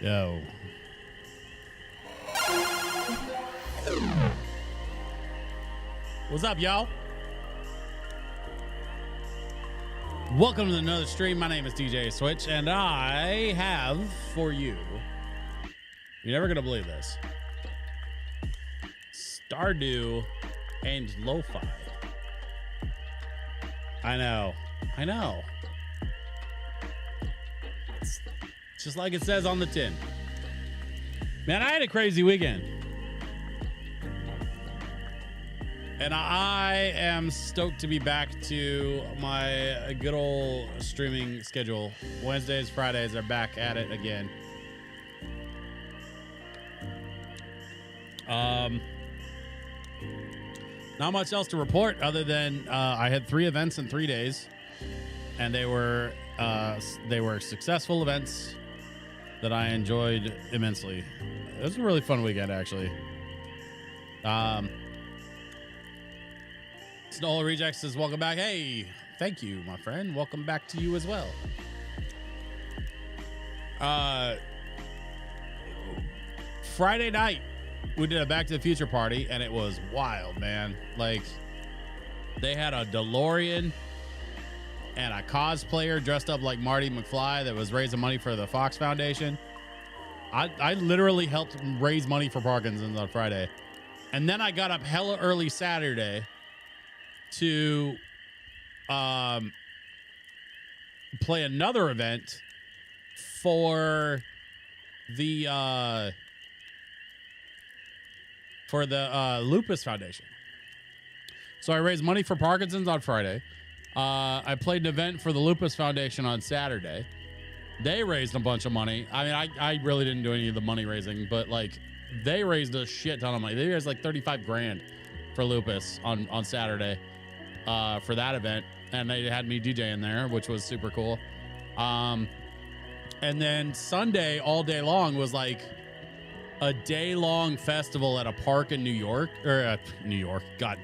Yo. What's up, y'all? Welcome to another stream. My name is DJ Switch, and I have for you, you're never going to believe this, Stardew and LoFi. I know. It's just like it says on the tin. Man, I had a crazy weekend. And I am stoked to be back to my good old streaming schedule. Wednesdays, Fridays are back at it again. Not much else to report other than I had 3 events in 3 days, and they were successful events that I enjoyed immensely. It was a really fun weekend, actually. Snow Rejects says, welcome back. Hey, thank you, my friend. Welcome back to you as well. Friday night, we did a Back to the Future party, and it was wild, man. Like, they had a DeLorean and a cosplayer dressed up like Marty McFly that was raising money for the Fox Foundation. I literally helped raise money for Parkinson's on Friday. And then I got up hella early Saturday to play another event for the Lupus Foundation. So I raised money for Parkinson's on Friday. I played an event for the Lupus Foundation on Saturday. They raised a bunch of money. I mean, I really didn't do any of the money raising, but like they raised a shit ton of money. They raised like 35 grand for Lupus on Saturday for that event. And they had me DJing there, which was super cool. And then Sunday all day long was like a day-long festival at a park in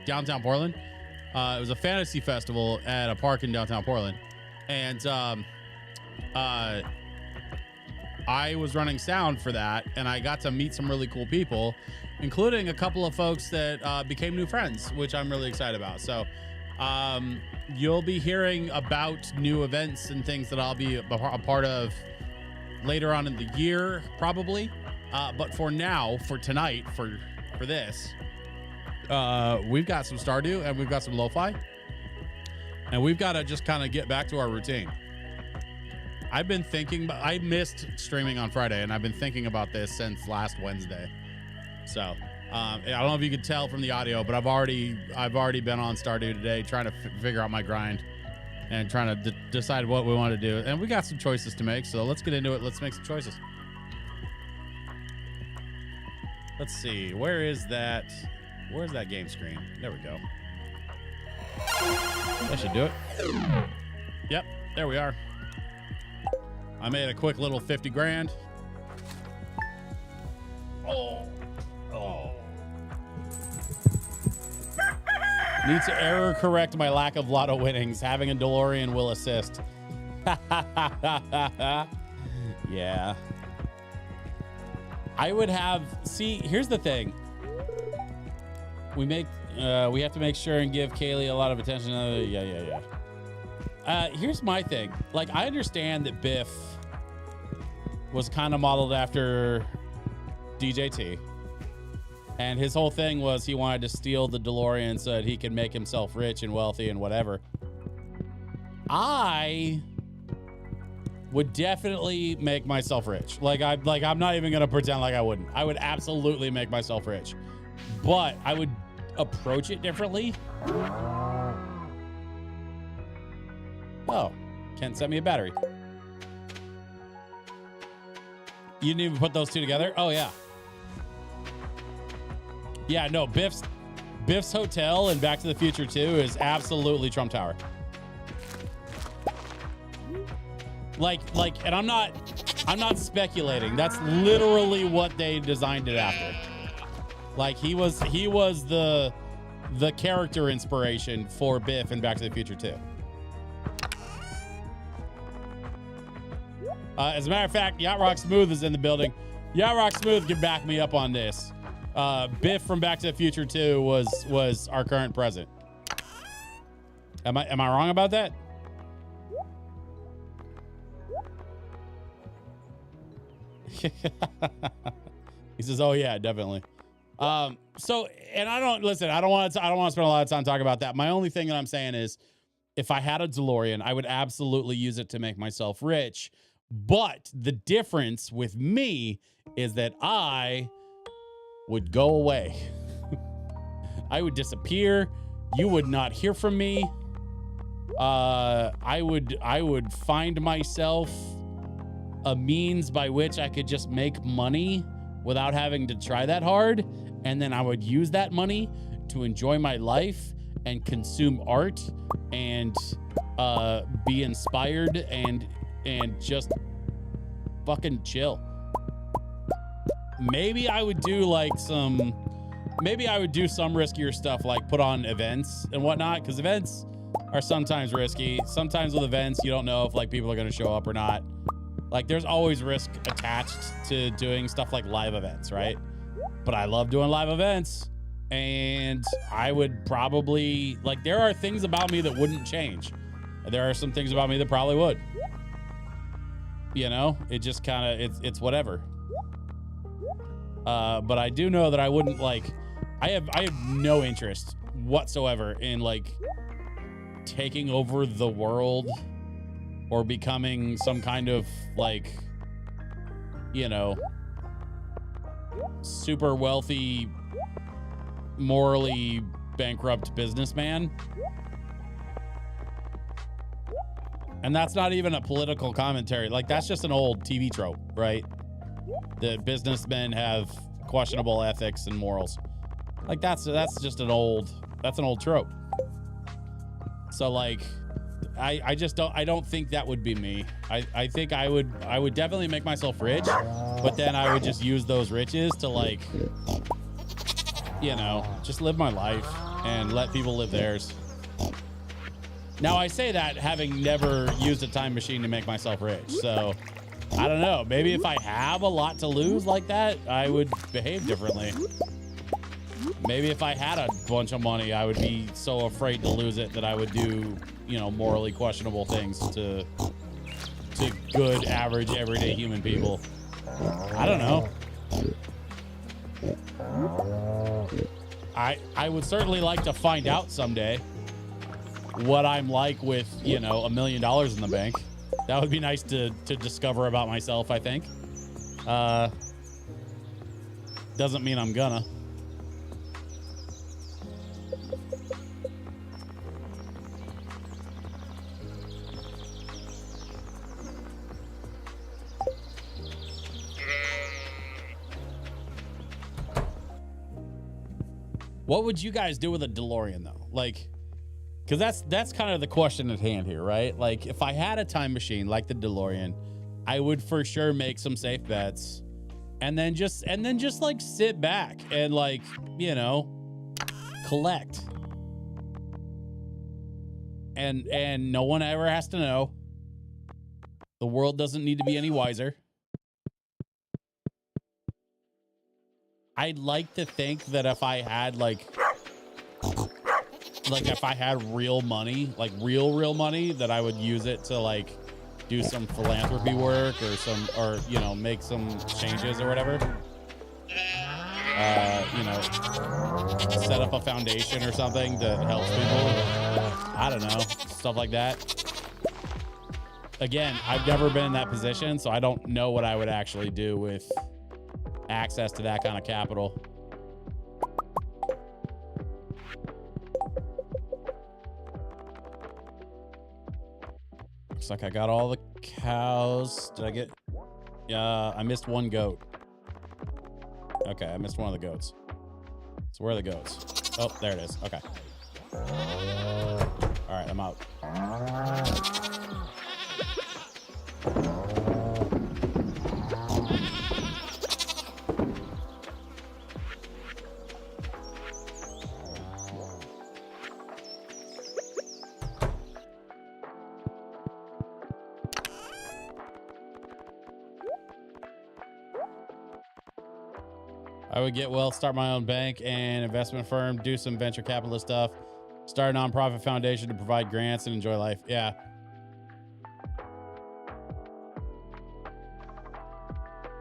downtown Portland. It was a fantasy festival at a park in downtown Portland. And I was running sound for that, and I got to meet some really cool people, including a couple of folks that became new friends, which I'm really excited about. So you'll be hearing about new events and things that I'll be a part of later on in the year, probably. But for now, for tonight, for this, we've got some Stardew and we've got some LoFi, and we've got to just kind of get back to our routine. I've been thinking, I missed streaming on Friday, and I've been thinking about this since last Wednesday. So I don't know if you could tell from the audio, but I've already been on Stardew today, trying to figure out my grind and trying to decide what we want to do. And we got some choices to make, so let's get into it. Let's make some choices. Let's see, where's that game screen? There we go. That should do it. Yep, there we are. I made a quick little 50 grand. Oh. Need to error correct my lack of lotto winnings. Having a DeLorean will assist. Yeah. I would have, here's the thing. We have to make sure and give Kaylee a lot of attention. Yeah. Here's my thing. Like, I understand that Biff was kind of modeled after DJT. And his whole thing was he wanted to steal the DeLorean so that he could make himself rich and wealthy and whatever. I would definitely make myself rich. I'm not even gonna pretend like I wouldn't. I would absolutely make myself rich, but I would approach it differently. Oh, Kent sent me a battery. You didn't even put those two together? Oh yeah. Yeah, no, Biff's Hotel and Back to the Future 2 is absolutely Trump Tower. And I'm not speculating. That's literally what they designed it after. Like, he was the character inspiration for Biff in Back to the Future 2. As a matter of fact, Yacht Rock Smooth is in the building. Yacht Rock Smooth can back me up on this. Biff from Back to the Future 2 was our current president. Am I wrong about that? He says, "Oh yeah, definitely." So, and I don't want to spend a lot of time talking about that. My only thing that I'm saying is, if I had a DeLorean, I would absolutely use it to make myself rich. But the difference with me is that I would go away. I would disappear. You would not hear from me. I would find myself a means by which I could just make money without having to try that hard. And then I would use that money to enjoy my life and consume art and be inspired and just fucking chill. Maybe I would do some riskier stuff, like put on events and whatnot, because events are sometimes risky. Sometimes with events, you don't know if people are going to show up or not. Like, there's always risk attached to doing stuff like live events, right? But I love doing live events, and I would probably, there are things about me that wouldn't change. There are some things about me that probably would. You know, it just kind of, it's whatever. But I do know that I wouldn't, I have no interest whatsoever in taking over the world or becoming some kind of you know, super wealthy, morally bankrupt businessman. And that's not even a political commentary. Like, that's just an old TV trope, right? That businessmen have questionable ethics and morals. Like, that's just an old trope. So like, I don't think that would be me. I think I would definitely make myself rich, but then I would just use those riches to, like, you know, just live my life and let people live theirs. Now, I say that having never used a time machine to make myself rich. So I don't know, maybe if I have a lot to lose like that, I would behave differently. Maybe if I had a bunch of money, I would be so afraid to lose it that I would do, you know, morally questionable things to good, average, everyday human people. I don't know. I would certainly like to find out someday what I'm like with, you know, $1 million in the bank. That would be nice to discover about myself, I think. Doesn't mean I'm gonna. What would you guys do with a DeLorean, though? Like, because that's kind of the question at hand here, right? Like, if I had a time machine like the DeLorean, I would for sure make some safe bets, and then just like sit back and, like, you know, collect, and no one ever has to know. The world doesn't need to be any wiser. I'd like to think that if I had like if I had real money, like real money, that I would use it to, like, do some philanthropy work or you know, make some changes or whatever. You know, set up a foundation or something that helps people. I don't know, stuff like that. Again, I've never been in that position, so I don't know what I would actually do with access to that kind of capital. Looks like I got all the cows. Did I get... I missed one goat. Okay, I missed one of the goats. So where are the goats? Oh, there it is. Okay. All right, I'm out. I would get wealth, start my own bank and investment firm, do some venture capitalist stuff, start a nonprofit foundation to provide grants and enjoy life. Yeah.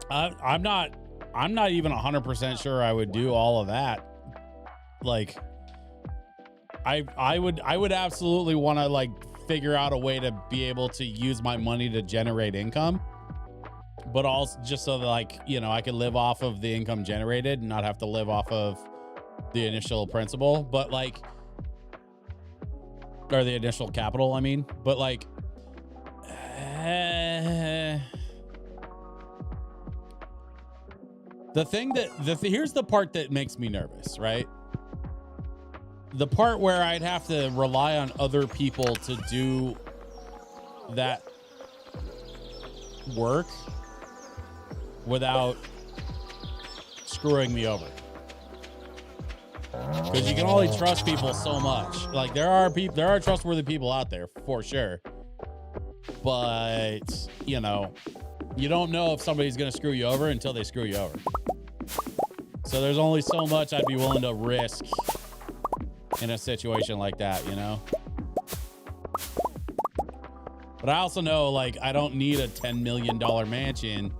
I'm not even 100% sure I would do all of that. Like, I would absolutely want to, like, figure out a way to be able to use my money to generate income, but also just so that, like, you know, I can live off of the income generated and not have to live off of the initial principal, but like, or the initial capital, I mean, but like, the thing that, here's the part that makes me nervous, right? The part where I'd have to rely on other people to do that work without screwing me over. Because you can only trust people so much. Like, there are trustworthy people out there for sure, but you know, you don't know if somebody's gonna screw you over until they screw you over. So there's only so much I'd be willing to risk in a situation like that, you know? But I also know, like, I don't need a $10 million mansion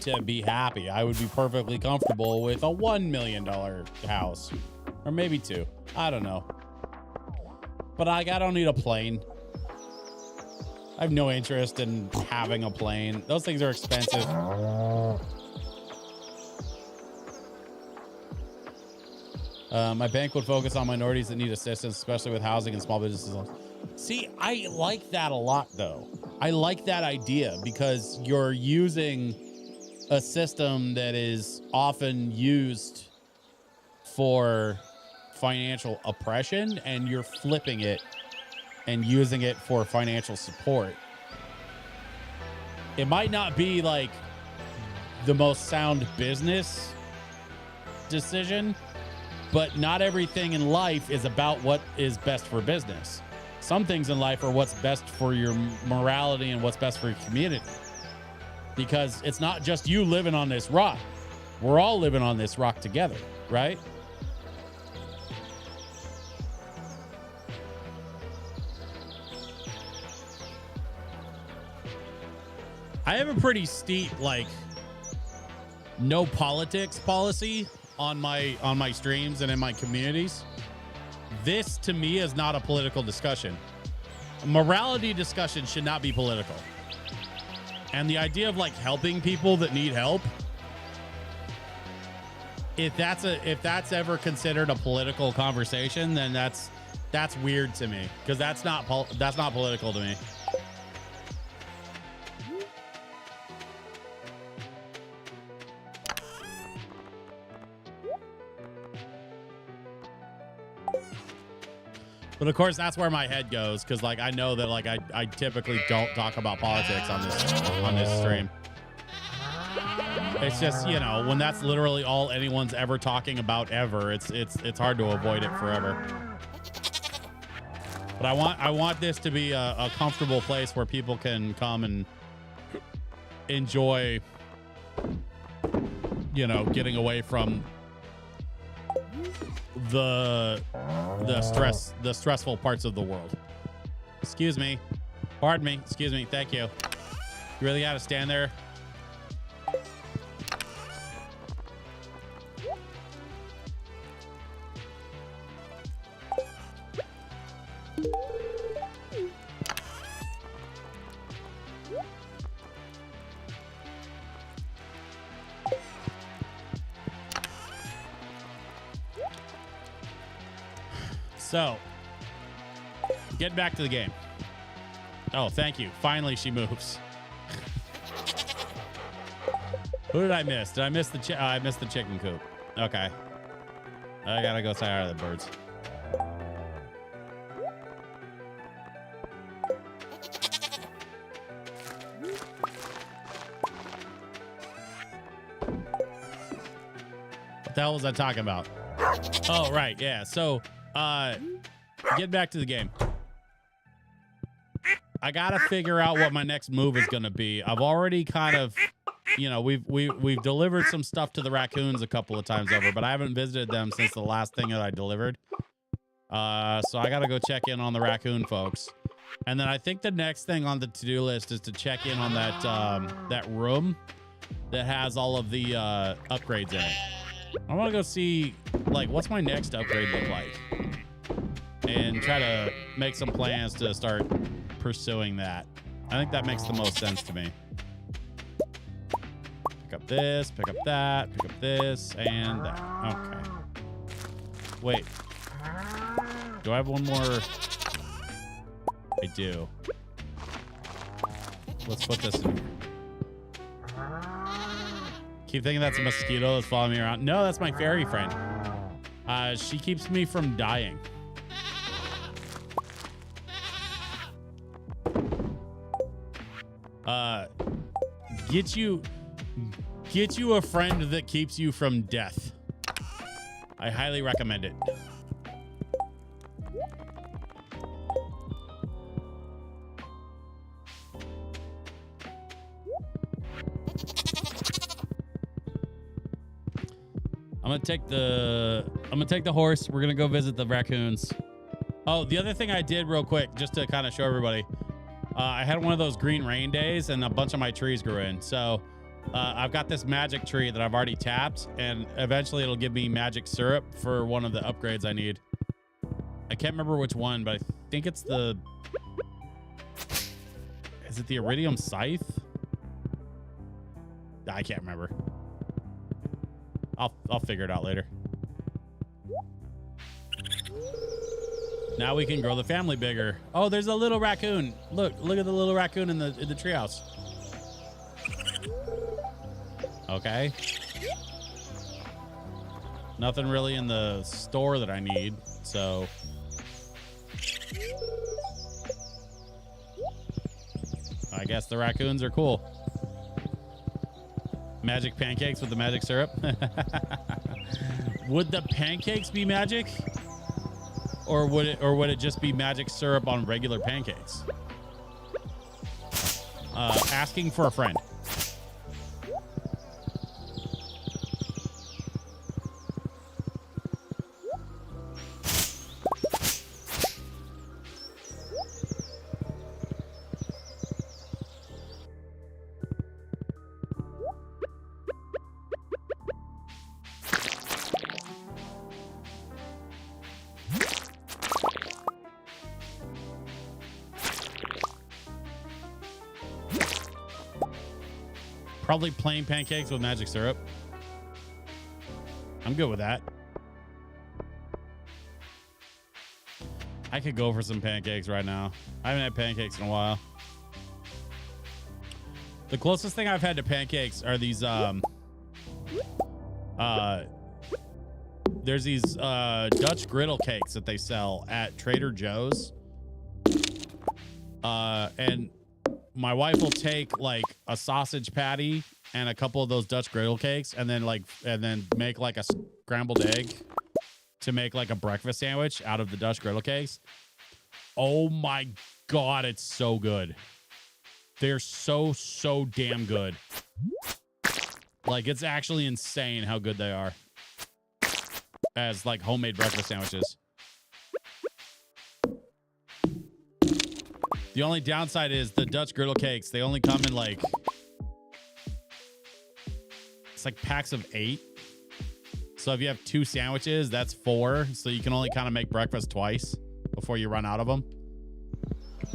to be happy. I would be perfectly comfortable with a $1 million house, or maybe two. I don't know. But I don't need a plane. I have no interest in having a plane. Those things are expensive. My bank would focus on minorities that need assistance, especially with housing and small businesses. See, I like that a lot, though. I like that idea because you're using a system that is often used for financial oppression, and you're flipping it and using it for financial support. It might not be like the most sound business decision, but not everything in life is about what is best for business. Some things in life are what's best for your morality and what's best for your community. Because it's not just you living on this rock. We're all living on this rock together, right? I have a pretty steep, like, no politics policy on my streams and in my communities. This to me is not a political discussion. A morality discussion should not be political. And the idea of like helping people that need help, if that's ever considered a political conversation, then that's weird to me, because that's not political to me. But of course, that's where my head goes, because like I know that like I typically don't talk about politics on this stream. It's just, you know, when that's literally all anyone's ever talking about ever, it's hard to avoid it forever. But I want this to be a comfortable place where people can come and enjoy, you know, getting away from the stressful parts of the world. Excuse me. Pardon me. Excuse me. Thank you. You really got to stand there. So, get back to the game. Oh, thank you. Finally, she moves. Who did I miss? Did I miss the I missed the chicken coop. Okay. I gotta go say hi to the birds. What the hell was I talking about? Oh, right. Yeah. So, get back to the game. I gotta figure out what my next move is gonna be. I've already kind of, you know, we've delivered some stuff to the raccoons a couple of times over, but I haven't visited them since the last thing that I delivered. So I gotta go check in on the raccoon folks, and then I think the next thing on the to-do list is to check in on that room that has all of the upgrades in it. I want to go see, like, what's my next upgrade look like, and try to make some plans to start pursuing that. I think that makes the most sense to me. Pick up this, pick up that, pick up this, and that. Okay. Wait. Do I have one more? I do. Let's put this in. Keep thinking that's a mosquito that's following me around. No, that's my fairy friend. She keeps me from dying. Get you a friend that keeps you from death. I highly recommend it. I'm gonna take the horse. We're gonna go visit the raccoons. Oh, the other thing I did real quick, just to kind of show everybody, I had one of those green rain days and a bunch of my trees grew in. So I've got this magic tree that I've already tapped, and eventually it'll give me magic syrup for one of the upgrades I need. I can't remember which one, but I think it's the Is it the iridium scythe? I can't remember. I'll figure it out later. Now we can grow the family bigger. Oh, there's a little raccoon. Look at the little raccoon in the treehouse. Okay. Nothing really in the store that I need, so. I guess the raccoons are cool. Magic pancakes with the magic syrup. Would the pancakes be magic? Or would it just be magic syrup on regular pancakes? Asking for a friend. Probably plain pancakes with magic syrup. I'm good with that. I could go for some pancakes right now. I haven't had pancakes in a while. The closest thing I've had to pancakes are these there's these Dutch griddle cakes that they sell at Trader Joe's. And my wife will take like a sausage patty and a couple of those Dutch griddle cakes and then make like a scrambled egg to make like a breakfast sandwich out of the Dutch griddle cakes. Oh my God, it's so good. They're so damn good. Like, it's actually insane how good they are as like homemade breakfast sandwiches. The only downside is the Dutch griddle cakes. They only come in like, it's like packs of 8. So if you have 2 sandwiches, that's 4. So you can only kind of make breakfast twice before you run out of them.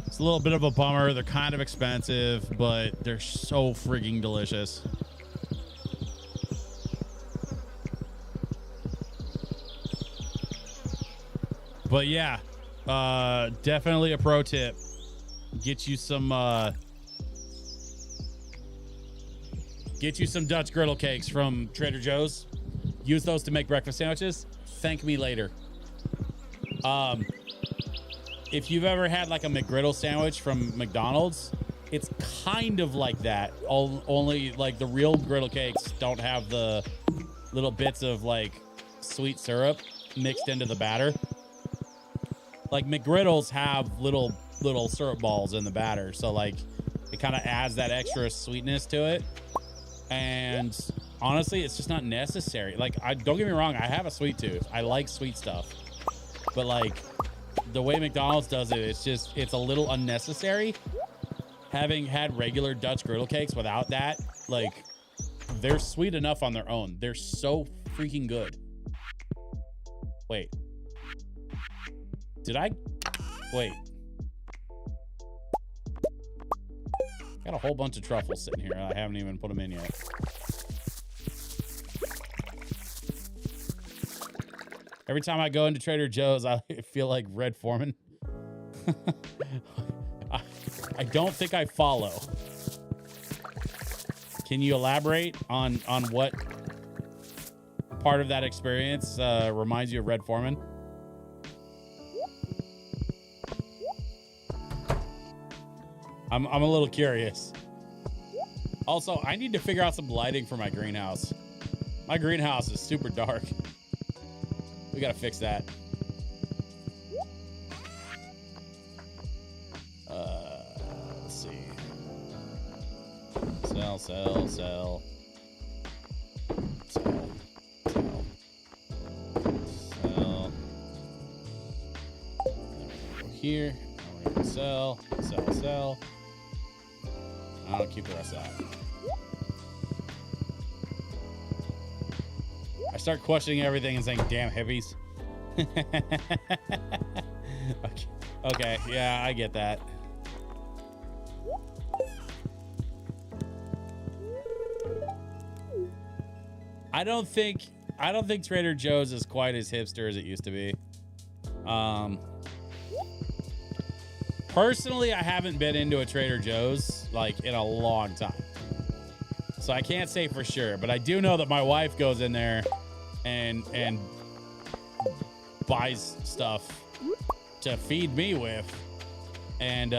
It's a little bit of a bummer. They're kind of expensive, but they're so freaking delicious. But yeah, definitely a pro tip. Get you some Dutch griddle cakes from Trader Joe's. Use those to make breakfast sandwiches. Thank me later. If you've ever had like a McGriddle sandwich from McDonald's, it's kind of like that. Only like the real griddle cakes don't have the little bits of like sweet syrup mixed into the batter. Like McGriddles have little syrup balls in the batter, so like it kind of adds that extra sweetness to it. And honestly, it's just not necessary. Like, don't get me wrong, I have a sweet tooth. I like sweet stuff, but like the way McDonald's does it, it's a little unnecessary. Having had regular Dutch griddle cakes without that, like, they're sweet enough on their own. They're so freaking good. Wait. Wait. Got a whole bunch of truffles sitting here. I haven't even put them in yet. Every time I go into Trader Joe's, I feel like Red Foreman. I don't think I follow. Can you elaborate on what part of that experience reminds you of Red Foreman? I'm a little curious. Also, I need to figure out some lighting for my greenhouse. My greenhouse is super dark. We gotta fix that. Let's see. Sell. Then we go here. Now we're gonna sell. I'll keep the rest of that. I start questioning everything and saying, damn hippies. Okay, yeah, I get that. I don't think Trader Joe's is quite as hipster as it used to be. Personally, I haven't been into a Trader Joe's like in a long time. So I can't say for sure, but I do know that my wife goes in there and buys stuff to feed me with. And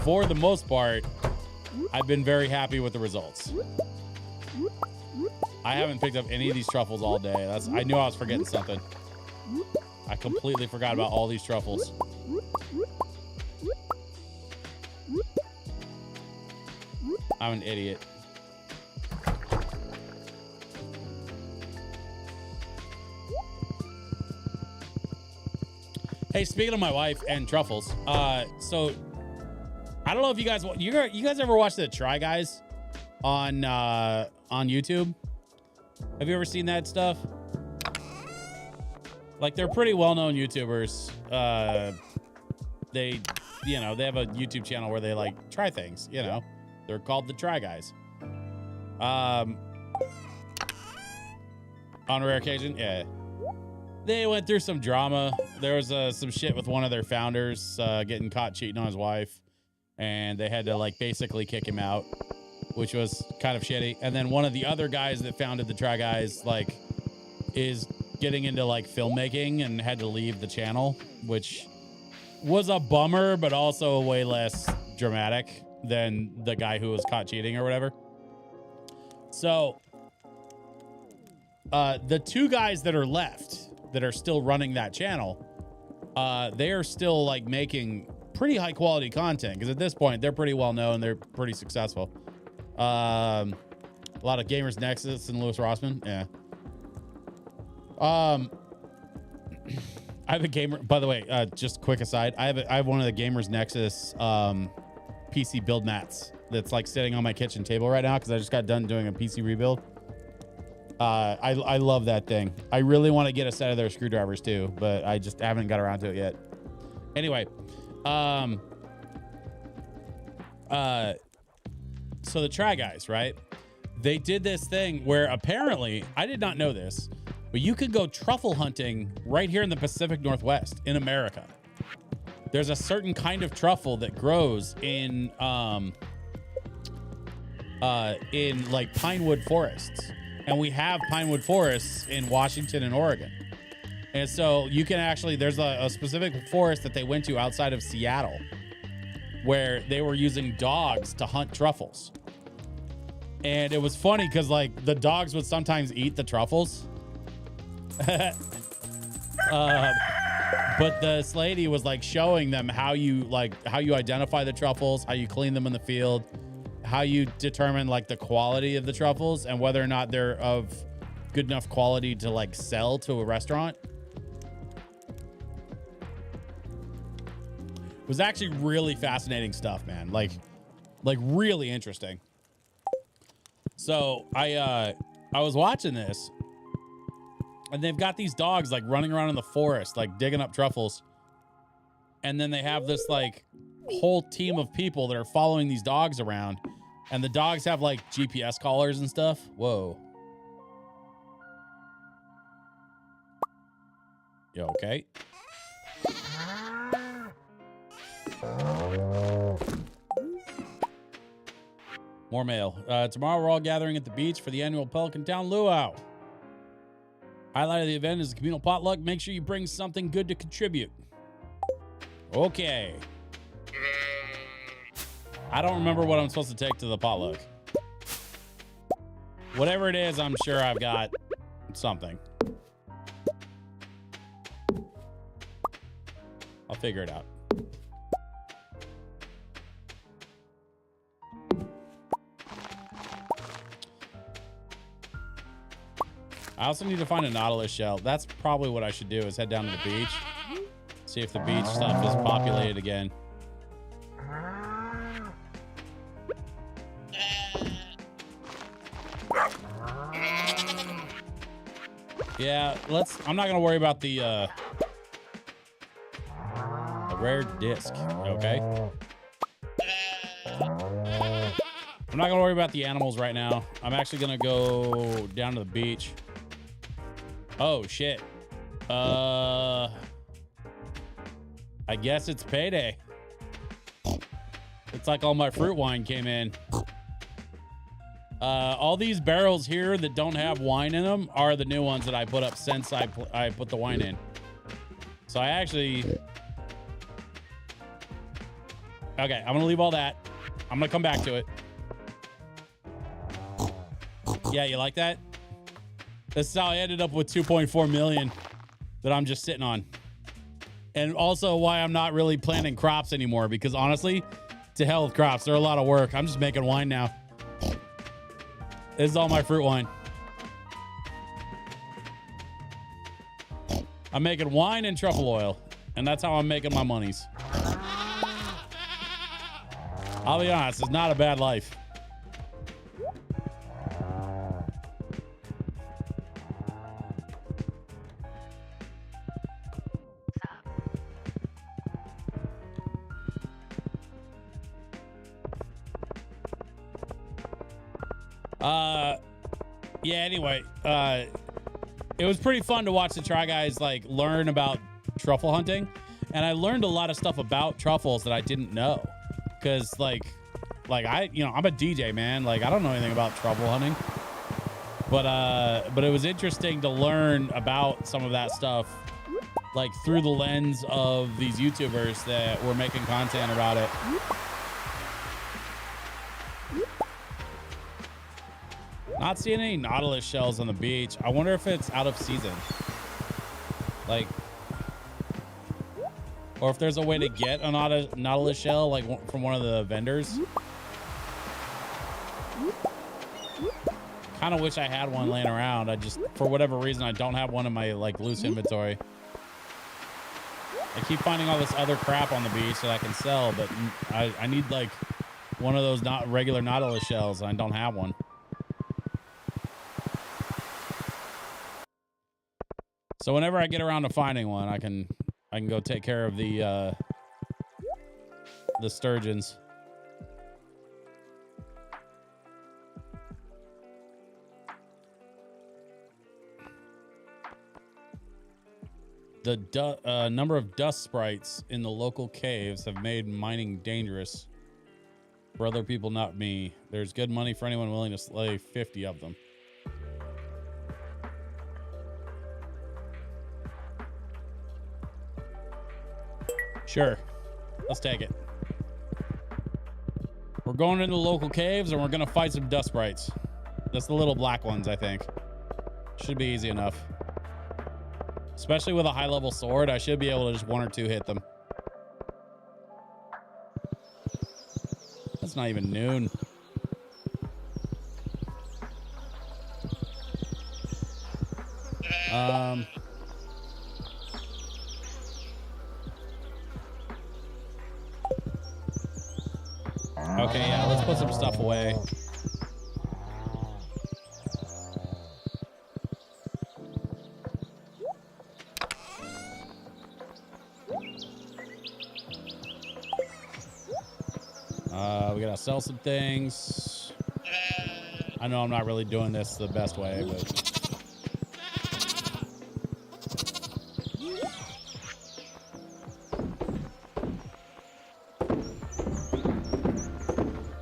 for the most part, I've been very happy with the results. I haven't picked up any of these truffles all day. I knew I was forgetting something. I completely forgot about all these truffles. I'm an idiot. Hey, speaking of my wife and truffles, so I don't know if you guys ever watched the Try Guys on YouTube? Have you ever seen that stuff? Like, they're pretty well-known YouTubers. They have a YouTube channel where they like try things, They're called the Try Guys. On a rare occasion, yeah. They went through some drama. There was some shit with one of their founders getting caught cheating on his wife, and they had to like basically kick him out, which was kind of shitty. And then one of the other guys that founded the Try Guys like is getting into like filmmaking and had to leave the channel, which was a bummer, but also way less dramatic than the guy who was caught cheating or whatever. So the two guys that are left that are still running that channel, they are still like making pretty high quality content, because at this point they're pretty well known, they're pretty successful. A lot of Gamers Nexus and Louis Rossman, yeah. I have a gamer, by the way, just quick aside, I have one of the Gamers Nexus PC build mats that's like sitting on my kitchen table right now because I just got done doing a PC rebuild. I love that thing. I really want to get a set of their screwdrivers too, but I just haven't got around to it yet. Anyway, so the Try Guys, right? They did this thing where apparently, I did not know this, but you could go truffle hunting right here in the Pacific Northwest in America. There's a certain kind of truffle that grows in like pinewood forests. And we have pinewood forests in Washington and Oregon. And so you can actually, there's a specific forest that they went to outside of Seattle where they were using dogs to hunt truffles. And it was funny because like the dogs would sometimes eat the truffles. But this lady was like showing them how you identify the truffles, how you clean them in the field, how you determine like the quality of the truffles and whether or not they're of good enough quality to like sell to a restaurant. It was actually really fascinating stuff, man. Like really interesting. So I was watching this, and they've got these dogs like running around in the forest, like digging up truffles. And then they have this like whole team of people that are following these dogs around, and the dogs have like GPS collars and stuff. Whoa. You okay? More mail. Tomorrow we're all gathering at the beach for the annual Pelican Town Luau. Highlight of the event is the communal potluck. Make sure you bring something good to contribute. Okay. I don't remember what I'm supposed to take to the potluck. Whatever it is, I'm sure I've got something. I'll figure it out. I also need to find a nautilus shell. That's probably what I should do, is head down to the beach. See if the beach stuff is populated again. Yeah, I'm not gonna worry about the rare disc, okay? I'm not gonna worry about the animals right now. I'm actually gonna go down to the beach. Oh shit. I guess it's payday. It's like all my fruit wine came in. All these barrels here that don't have wine in them are the new ones that I put up since I put the wine in. So I actually... Okay, I'm gonna leave all that. I'm gonna come back to it. Yeah, you like that? This is how I ended up with 2.4 million that I'm just sitting on. And also why I'm not really planting crops anymore, because honestly, to hell with crops. They're a lot of work. I'm just making wine now. This is all my fruit wine. I'm making wine and truffle oil, and that's how I'm making my monies. I'll be honest, it's not a bad life. Yeah, anyway, it was pretty fun to watch the Try Guys like learn about truffle hunting, and I learned a lot of stuff about truffles that I didn't know, because like I'm a DJ, man. Like I don't know anything about truffle hunting, but it was interesting to learn about some of that stuff, like through the lens of these YouTubers that were making content about it. Not seeing any nautilus shells on the beach. I wonder if it's out of season. Like, or if there's a way to get a nautilus shell, like from one of the vendors. Kind of wish I had one laying around. I just, for whatever reason, I don't have one in my like loose inventory. I keep finding all this other crap on the beach that I can sell, but I need like one of those not regular nautilus shells, and I don't have one. So whenever I get around to finding one, I can go take care of the sturgeons. The number of dust sprites in the local caves have made mining dangerous for other people, not me. There's good money for anyone willing to slay 50 of them. Sure, let's take it. We're going into the local caves and we're gonna fight some dust sprites. That's the little black ones, I think. Should be easy enough. Especially with a high level sword, I should be able to just 1 or 2 hit them. That's not even noon. Okay, yeah, let's put some stuff away. We gotta sell some things. I know I'm not really doing this the best way, but...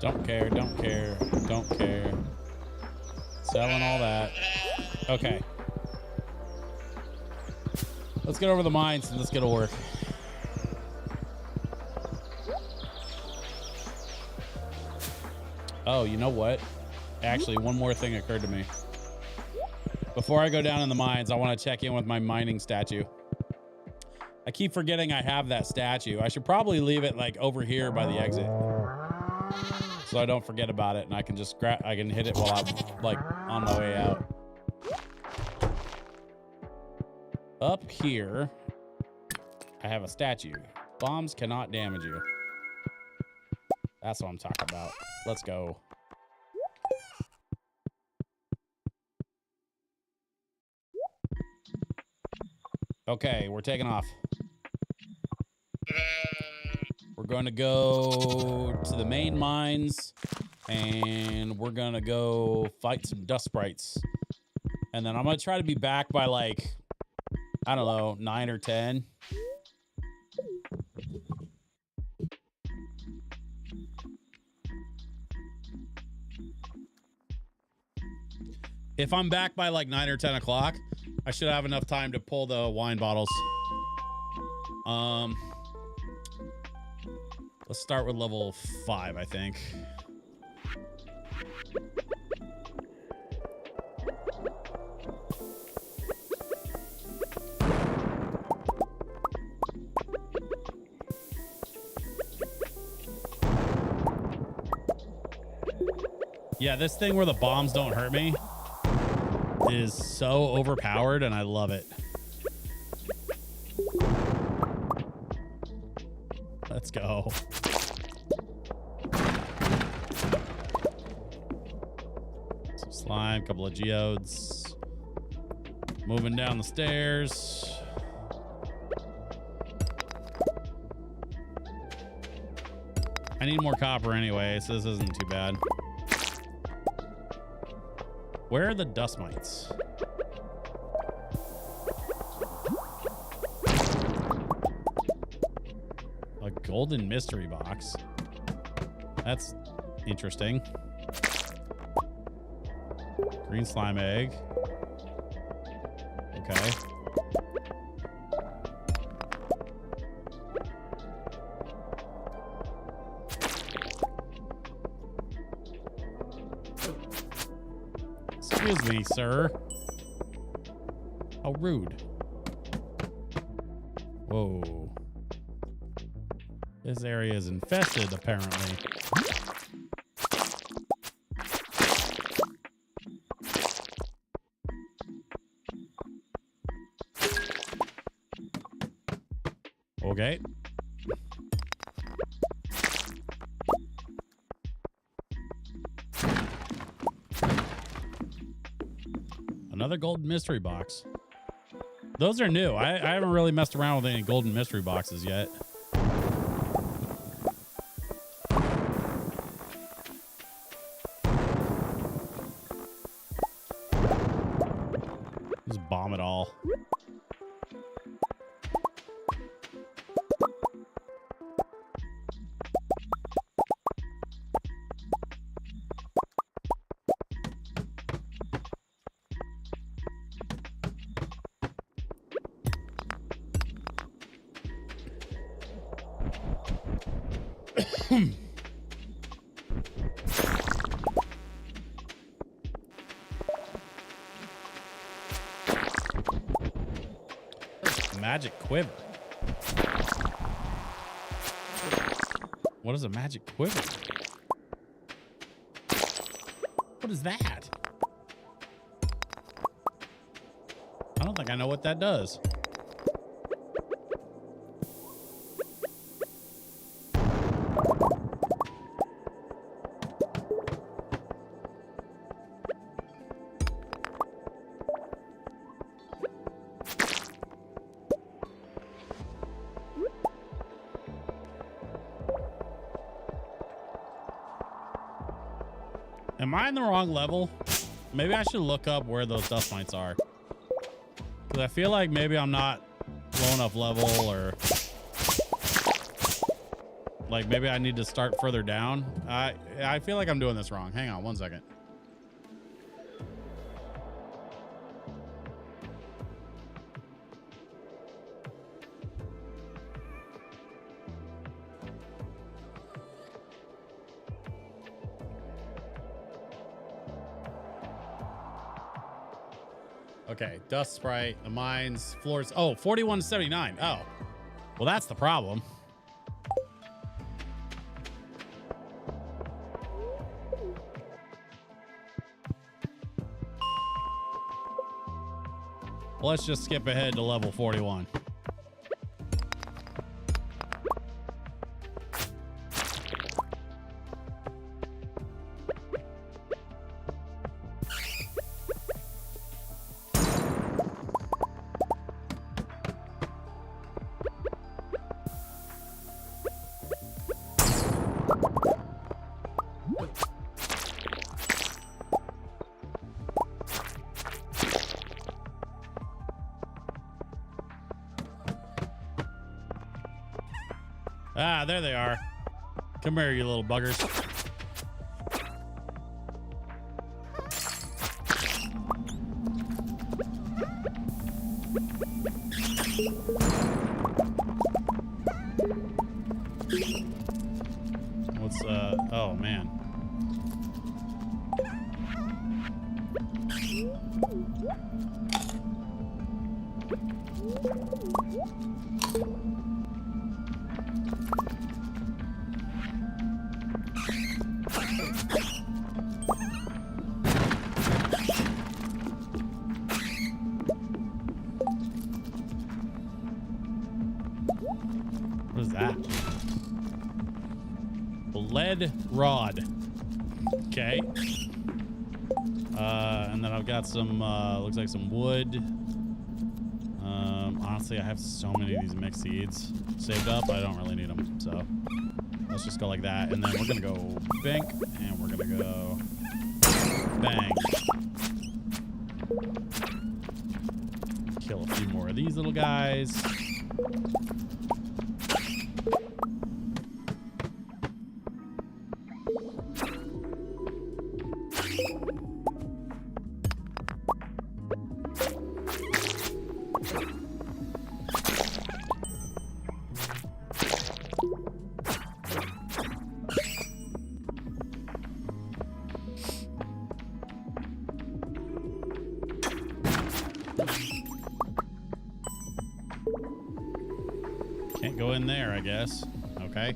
Don't care, don't care, don't care. Selling all that. Okay. Let's get over the mines and let's get to work. Oh, you know what? Actually, one more thing occurred to me. Before I go down in the mines, I want to check in with my mining statue. I keep forgetting I have that statue. I should probably leave it like over here by the exit, so I don't forget about it, and I can just I can hit it while I'm like on my way out. Up here, I have a statue. Bombs cannot damage you. That's what I'm talking about. Let's go. Okay, we're taking off. We're going to go to the main mines And we're going to go fight some dust sprites. And then I'm going to try to be back by like, I don't know, 9 or 10. If I'm back by like 9 or 10 o'clock, I should have enough time to pull the wine bottles. Let's start with level 5, I think. Yeah, this thing where the bombs don't hurt me is so overpowered, and I love it. Let's go. Some slime, couple of geodes. Moving down the stairs. I need more copper anyway, so this isn't too bad. Where are the dust mites? A golden mystery box. That's interesting. Green slime egg. Okay. Excuse me, sir. How rude. Whoa. This area is infested, apparently. Okay. Another golden mystery box. Those are new. I haven't really messed around with any golden mystery boxes yet. Just bomb it all. Magic quiver. What is a magic quiver? What is that? I don't think I know what that does. Am I in the wrong level? Maybe I should look up where those dust mites are. Because I feel like maybe I'm not low enough level, or like maybe I need to start further down. I feel like I'm doing this wrong. Hang on one second. Okay, dust sprite, the mines, floors. Oh, 4179. Oh, well, that's the problem. Let's just skip ahead to level 41. Ah, there they are. Come here, you little buggers. What's, oh, man. What is that? Lead rod. Okay. And then I've got some, looks like some wood. Honestly, I have so many of these mixed seeds saved up. I don't really need them. So let's just go like that. And then we're going to go bank. And we're going to go bang. Kill a few more of these little guys. Can't go in there, I guess. Okay.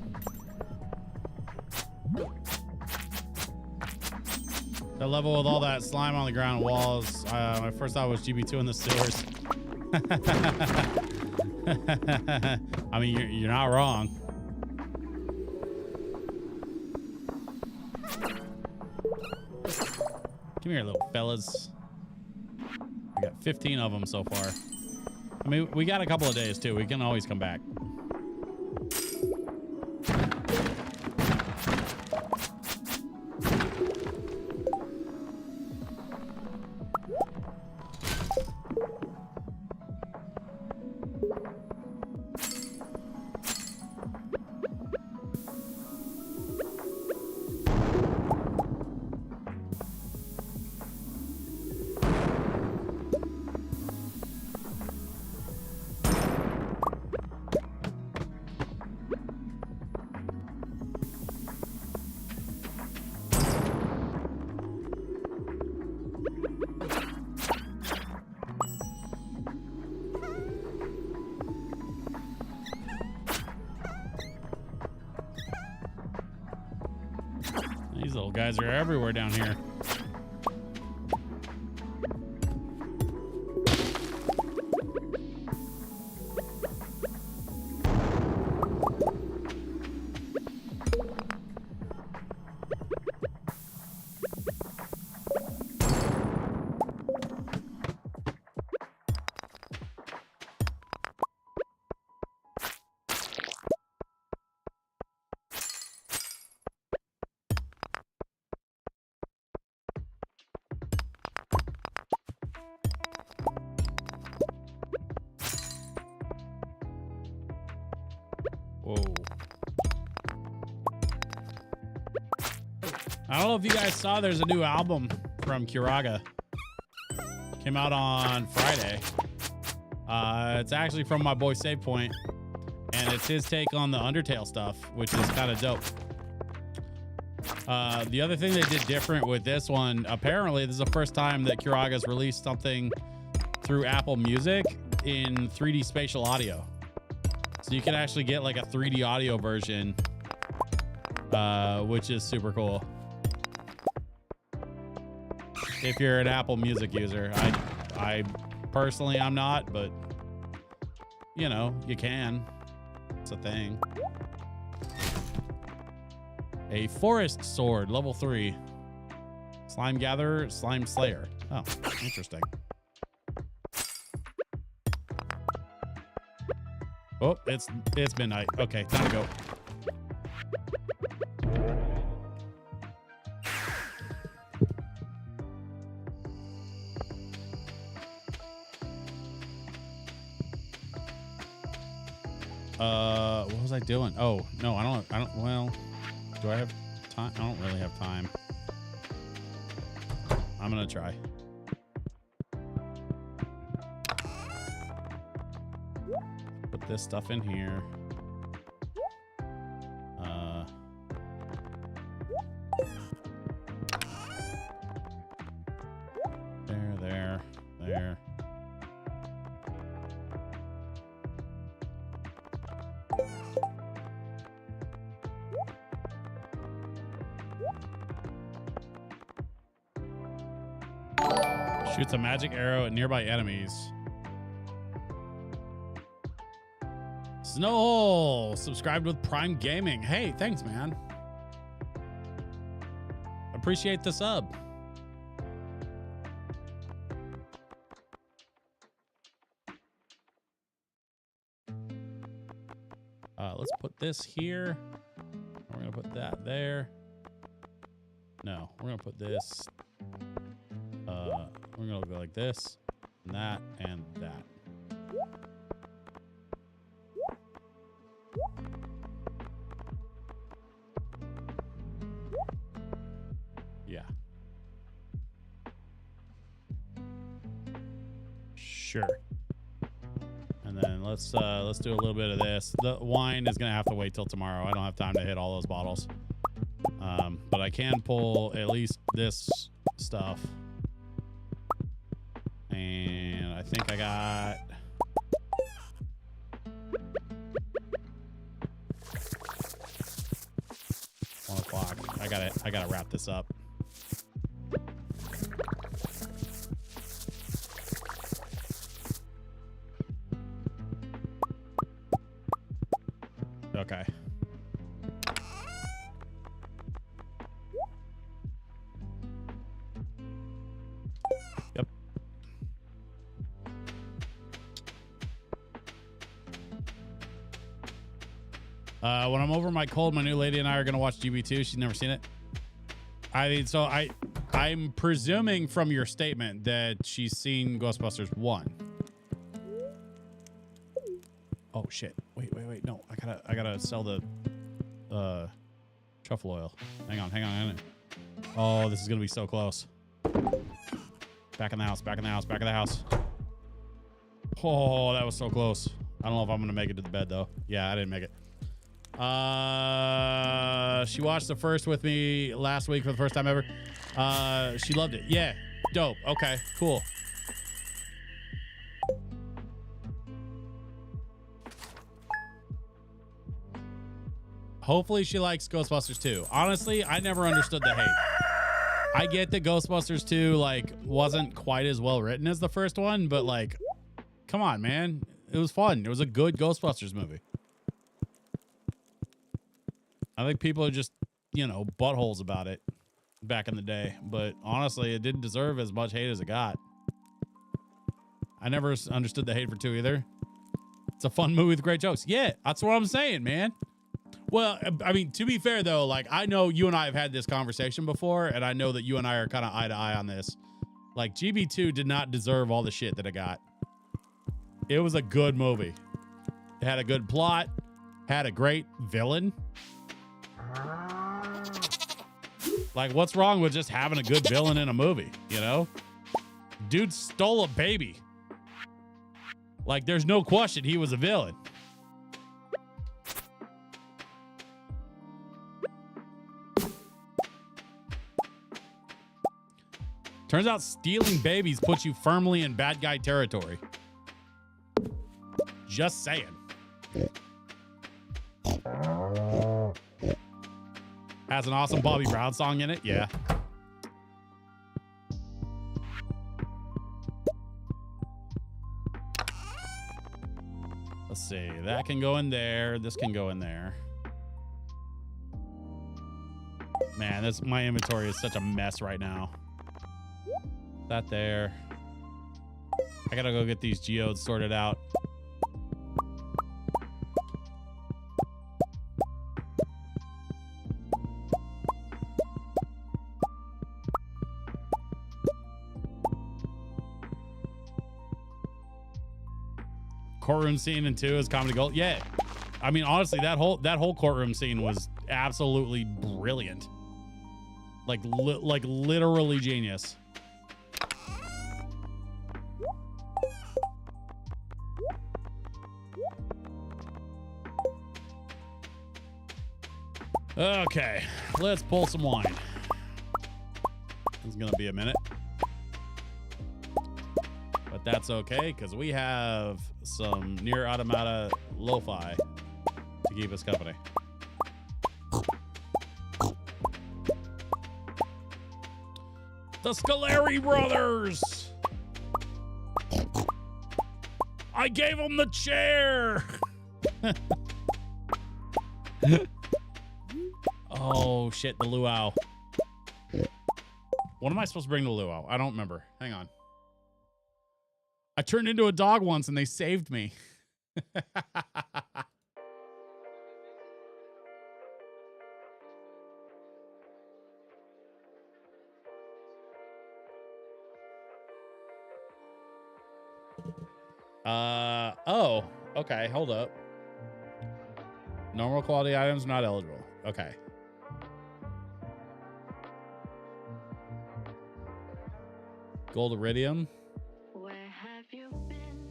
That level with all that slime on the ground walls. My first thought was GB2 in the sewers. I mean, you're not wrong. Come here, little fellas. We got 15 of them so far. I mean, we got a couple of days too. We can always come back. These little guys are everywhere down here. Whoa. I don't know if you guys saw, there's a new album from Kiraga. Came out on Friday. It's actually from my boy Save Point, and it's his take on the Undertale stuff, which is kind of dope. The other thing they did different with this one, apparently this is the first time that Kiraga's released something through Apple Music in 3D spatial audio. So you can actually get like a 3D audio version, which is super cool. If you're an Apple Music user, I personally I'm not, but you know, you can. It's a thing. A forest sword, level 3. Slime gatherer, slime slayer. Oh, interesting. Oh, it's midnight. Okay, time to go. What was I doing? Oh, no, I don't, well, do I have time? I don't really have time. I'm going to try. Put this stuff in here. There. Shoots a magic arrow at nearby enemies. Snowhole subscribed with Prime Gaming. Hey, thanks, man. Appreciate the sub. Let's put this here. We're gonna put that there. No, we're gonna put this. We're gonna go like this, and that, and that. Yeah. Sure. And then let's do a little bit of this. The wine is gonna have to wait till tomorrow. I don't have time to hit all those bottles. But I can pull at least this stuff. And I think I got 1 o'clock. I gotta wrap this up. Okay. Yep. When I'm over my cold, my new lady and I are gonna watch GB2. She's never seen it. I'm presuming from your statement that she's seen Ghostbusters 1. Oh shit. Wait. No, I gotta sell the truffle oil. Hang on. Oh, this is gonna be so close. Back in the house. Oh, that was so close. I don't know if I'm gonna make it to the bed though. Yeah, I didn't make it. She watched the first with me last week for the first time ever. She loved it. Yeah, dope. Okay, cool. Hopefully she likes Ghostbusters 2. Honestly, I never understood the hate. I get that Ghostbusters 2 like wasn't quite as well written as the first one, but like, come on, man. It was fun. It was a good Ghostbusters movie. I think people are just, you know, buttholes about it back in the day, but honestly, it didn't deserve as much hate as it got. I never understood the hate for 2 either. It's a fun movie with great jokes. Yeah, that's what I'm saying, man. Well, I mean, to be fair, though, like, I know you and I have had this conversation before, and I know that you and I are kind of eye to eye on this. Like, GB2 did not deserve all the shit that it got. It was a good movie. It had a good plot, had a great villain. Like, what's wrong with just having a good villain in a movie, you know? Dude stole a baby. Like, there's no question he was a villain. Turns out stealing babies puts you firmly in bad guy territory. Just saying. Has an awesome Bobby Brown song in it. Yeah. Let's see. That can go in there. This can go in there. Man, my inventory is such a mess right now. That there. I gotta go get these geodes sorted out. Courtroom scene in 2 is comedy gold. Yeah. I mean, honestly, that whole courtroom scene was absolutely brilliant. Like literally genius. Okay, let's pull some wine. It's gonna be a minute, but that's okay because we have some near automata lo-fi to keep us company. The Scaleri brothers. I gave them the chair. Oh shit, the luau. What am I supposed to bring to luau? I don't remember. Hang on. I turned into a dog once and they saved me. Oh, okay, hold up. Normal quality items not eligible. Okay. Gold iridium. Where have you been?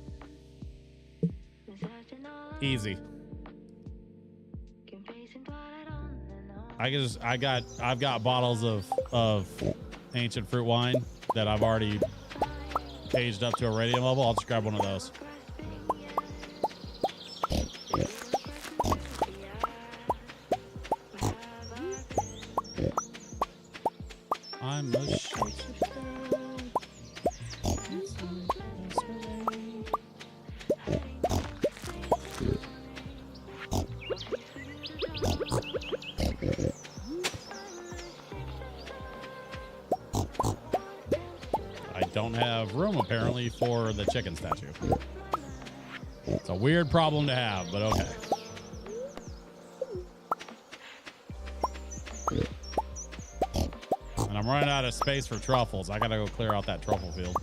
Easy. I've got bottles of ancient fruit wine that I've already aged up to iridium level. I'll just grab one of those. I'm a shit. I don't have room apparently for the chicken statue. It's a weird problem to have, but okay. And I'm running out of space for truffles. I gotta go clear out that truffle field.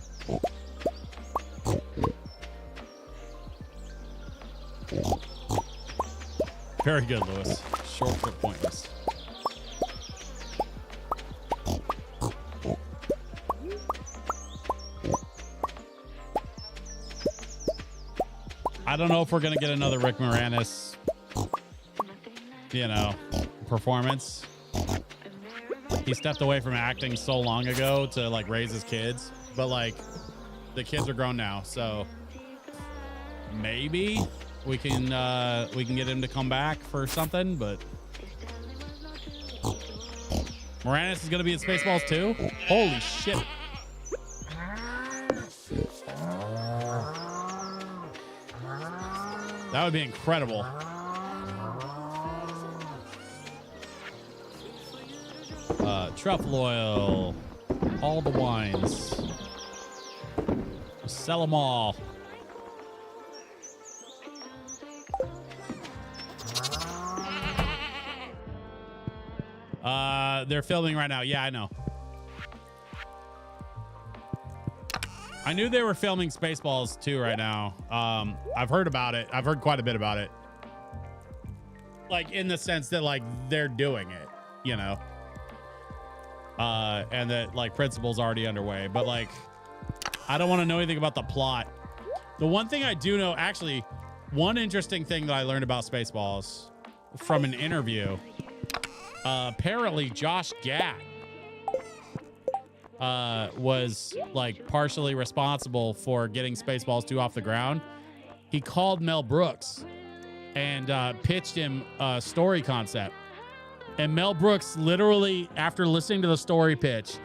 Very good, Lewis. Short but pointless. I don't know if we're gonna get another Rick Moranis, performance. He stepped away from acting so long ago to like raise his kids, but like the kids are grown now, so maybe we can get him to come back for something. But Moranis is gonna be in Spaceballs too. Holy shit! That would be incredible. Truffle oil. All the wines. Sell them all. They're filming right now. Yeah, I know. I knew they were filming Spaceballs 2 right now. I've heard about it. I've heard quite a bit about it. Like in the sense that like they're doing it, and that like principal's already underway. But like, I don't want to know anything about the plot. The one thing I do know, actually, one interesting thing that I learned about Spaceballs from an interview. Apparently, Josh Gad was like partially responsible for getting Spaceballs 2 off the ground. He called Mel Brooks and pitched him a story concept. And Mel Brooks literally, after listening to the story pitch,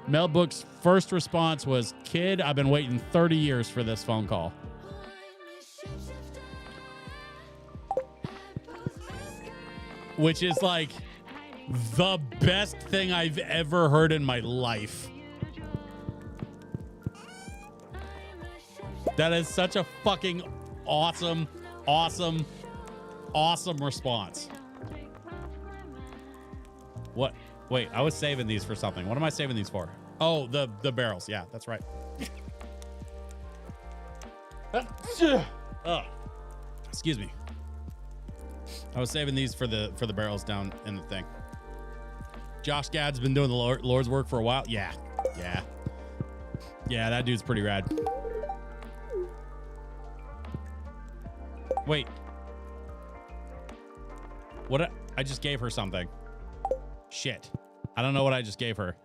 Mel Brooks' first response was, "Kid, I've been waiting 30 years for this phone call." Which is like the best thing I've ever heard in my life. That is such a fucking awesome response. What? Wait, I was saving these for something. What am I saving these for? Oh, the barrels. Yeah, that's right. Excuse me. I was saving these for the barrels down in the thing. Josh Gad's been doing the Lord's work for a while. Yeah. That dude's pretty rad. Wait. What? I just gave her something. Shit. I don't know what I just gave her.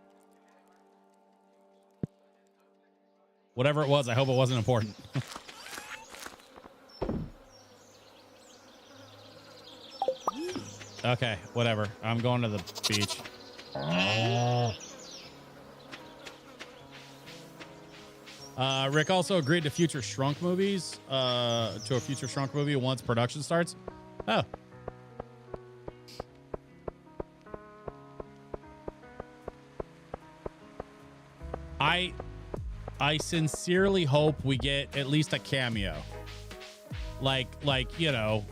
Whatever it was, I hope it wasn't important. Okay, whatever. I'm going to the beach. Rick also agreed to future Shrunk movies, to a future Shrunk movie once production starts. Oh. I sincerely hope we get at least a cameo. Like, you know,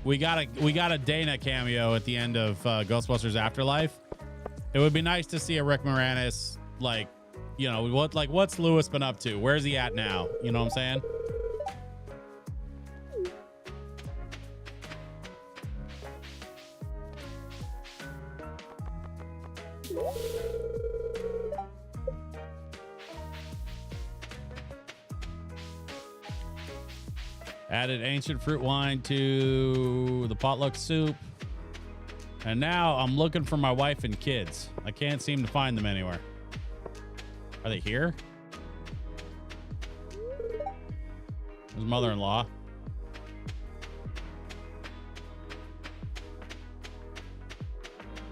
we got a Dana cameo at the end of Ghostbusters Afterlife. It would be nice to see a Rick Moranis, like, you know, what's Lewis been up to? Where's he at now? You know what I'm saying? Added ancient fruit wine to the potluck soup. And now I'm looking for my wife and kids. I can't seem to find them anywhere. Are they here? His mother-in-law.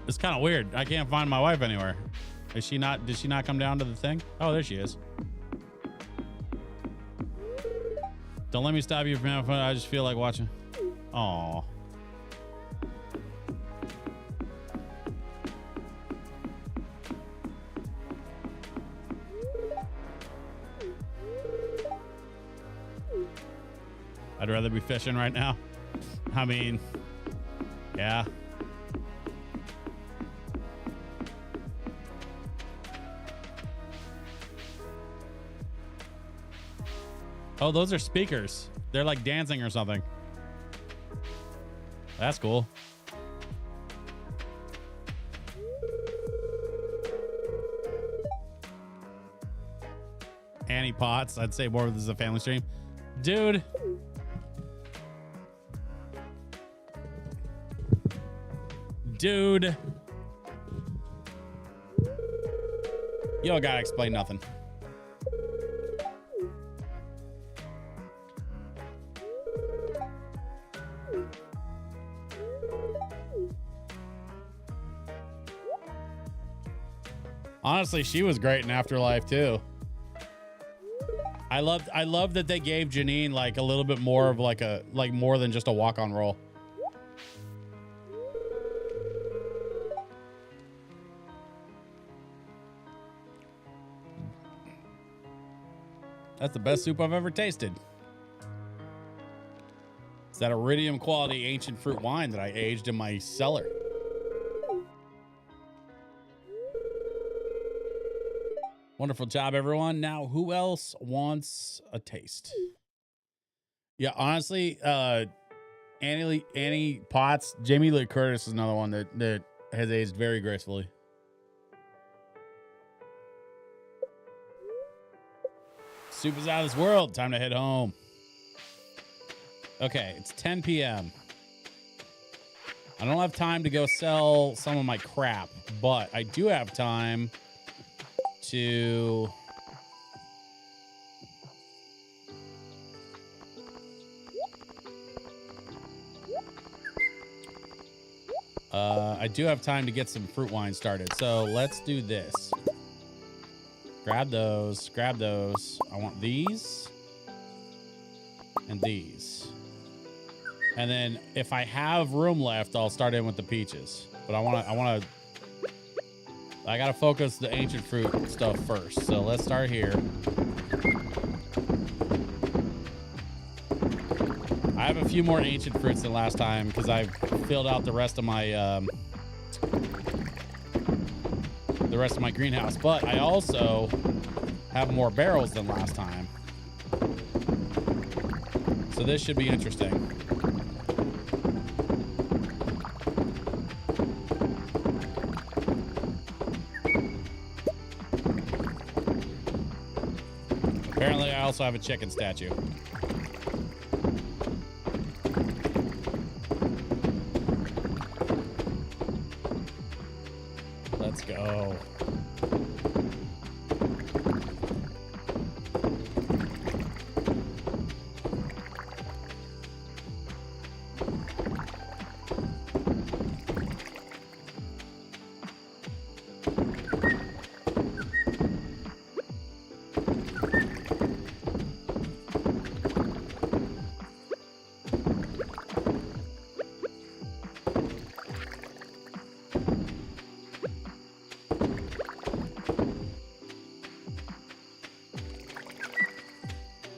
It's kind of weird. I can't find my wife anywhere. Did she not come down to the thing? Oh, there she is. Don't let me stop you from having fun. I just feel like watching. Aw. I'd rather be fishing right now. I mean, yeah. Oh, those are speakers. They're like dancing or something. That's cool. Annie Potts. I'd say more of this is a family stream. Dude. Dude. You don't gotta explain nothing. Honestly, she was great in Afterlife too. I love that they gave Janine like a little bit more of like more than just a walk-on role. That's the best soup I've ever tasted. It's that iridium quality ancient fruit wine that I aged in my cellar. Wonderful job, everyone. Now, who else wants a taste? Yeah, honestly, Annie Potts, Jamie Lee Curtis is another one that has aged very gracefully. Soup is out of this world. Time to head home. Okay, it's 10 p.m. I don't have time to go sell some of my crap, but I do have time to I do have time to get some fruit wine started. So let's do this. Grab those. I want these and these. And then if I have room left, I'll start in with the peaches. But I gotta focus the ancient fruit stuff first. So let's start here. I have a few more ancient fruits than last time because I've filled out the rest of my greenhouse. But I also have more barrels than last time. So this should be interesting. Apparently, I also have a chicken statue. Let's go.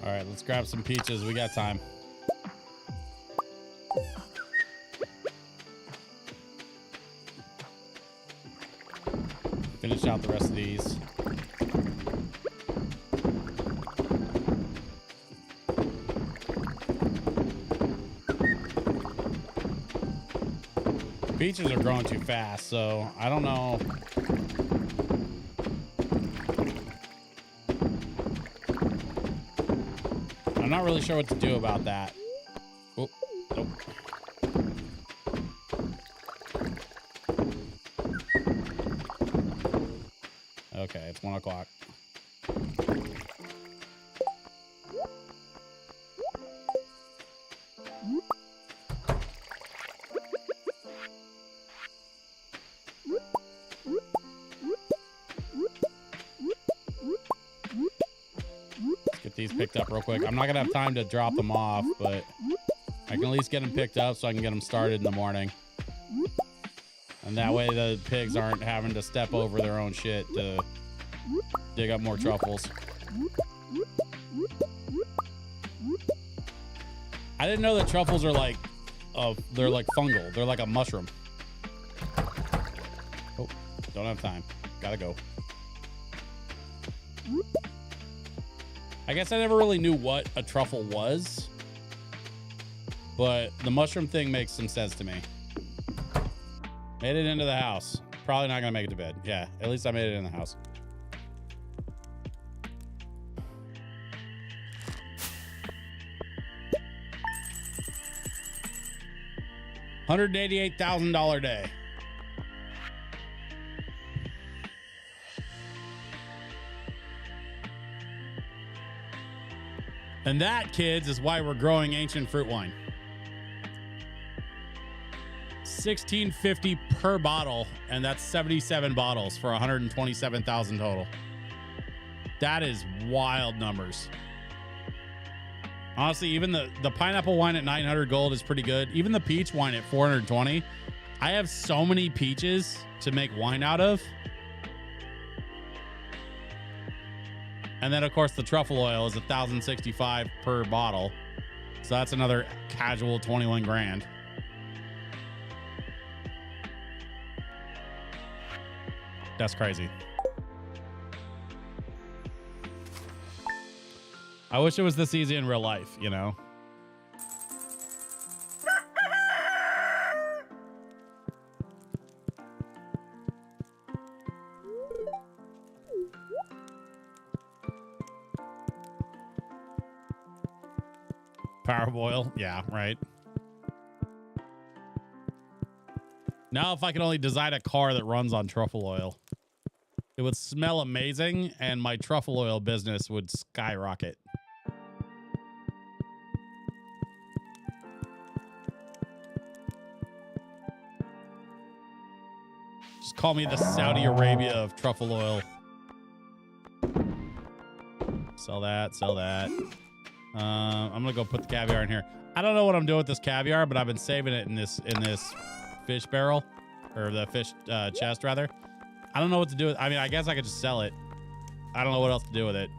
All right, let's grab some peaches. We got time. Finish out the rest of these. Peaches are growing too fast, so I don't know. I'm not really sure what to do about that. Oh, nope. Okay, it's 1 o'clock. These picked up real quick. I'm not gonna have time to drop them off, but I can at least get them picked up so I can get them started in the morning. And that way the pigs aren't having to step over their own shit to dig up more truffles. I didn't know that truffles are like, they're like fungal. They're like a mushroom. Oh, don't have time. Gotta go. I guess I never really knew what a truffle was, but the mushroom thing makes some sense to me. Made it into the house. Probably not gonna make it to bed. Yeah, at least I made it in the house. $188,000 day. And that, kids, is why we're growing ancient fruit wine. $16.50 per bottle, and that's 77 bottles for 127,000 total. That is wild numbers. Honestly, even the pineapple wine at 900 gold is pretty good. Even the peach wine at 420. I have so many peaches to make wine out of. And then, of course, the truffle oil is 1,065 per bottle. So that's another casual 21 grand. That's crazy. I wish it was this easy in real life, you know? Power boil. Yeah, right. Now, if I could only design a car that runs on truffle oil, it would smell amazing and my truffle oil business would skyrocket. Just call me the Saudi Arabia of truffle oil. Sell that, sell that. I'm gonna go put the caviar in here. I don't know what I'm doing with this caviar, but I've been saving it in this fish barrel, or the fish chest rather. I don't know what to do with. I mean, I guess I could just sell it. I don't know what else to do with it.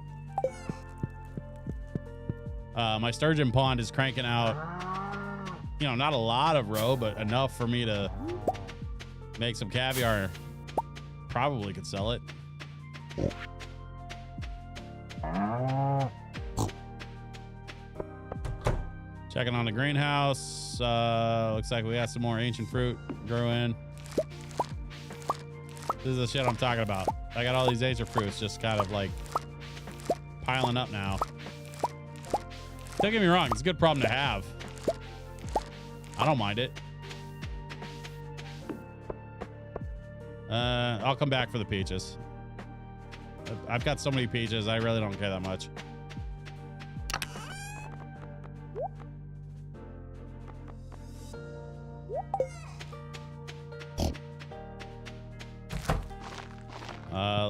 My sturgeon pond is cranking out, you know, not a lot of roe, but enough for me to make some caviar. Probably could sell it. Checking on the greenhouse. Looks like we got some more ancient fruit grew in. This is the shit I'm talking about. I got all these ancient fruits just kind of like piling up now. Don't get me wrong, it's a good problem to have. I don't mind it. I'll come back for the peaches. I've got so many peaches, I really don't care that much.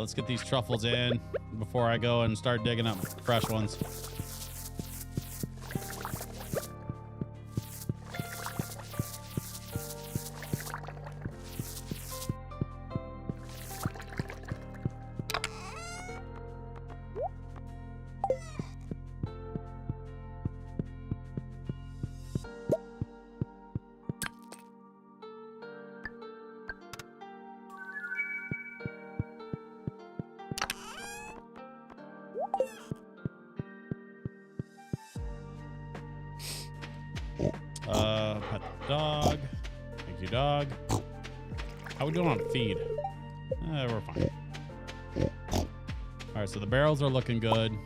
Let's get these truffles in before I go and start digging up fresh ones. Pet the dog. Thank you, dog. How we doing on feed? We're fine. All right, so the barrels are looking good.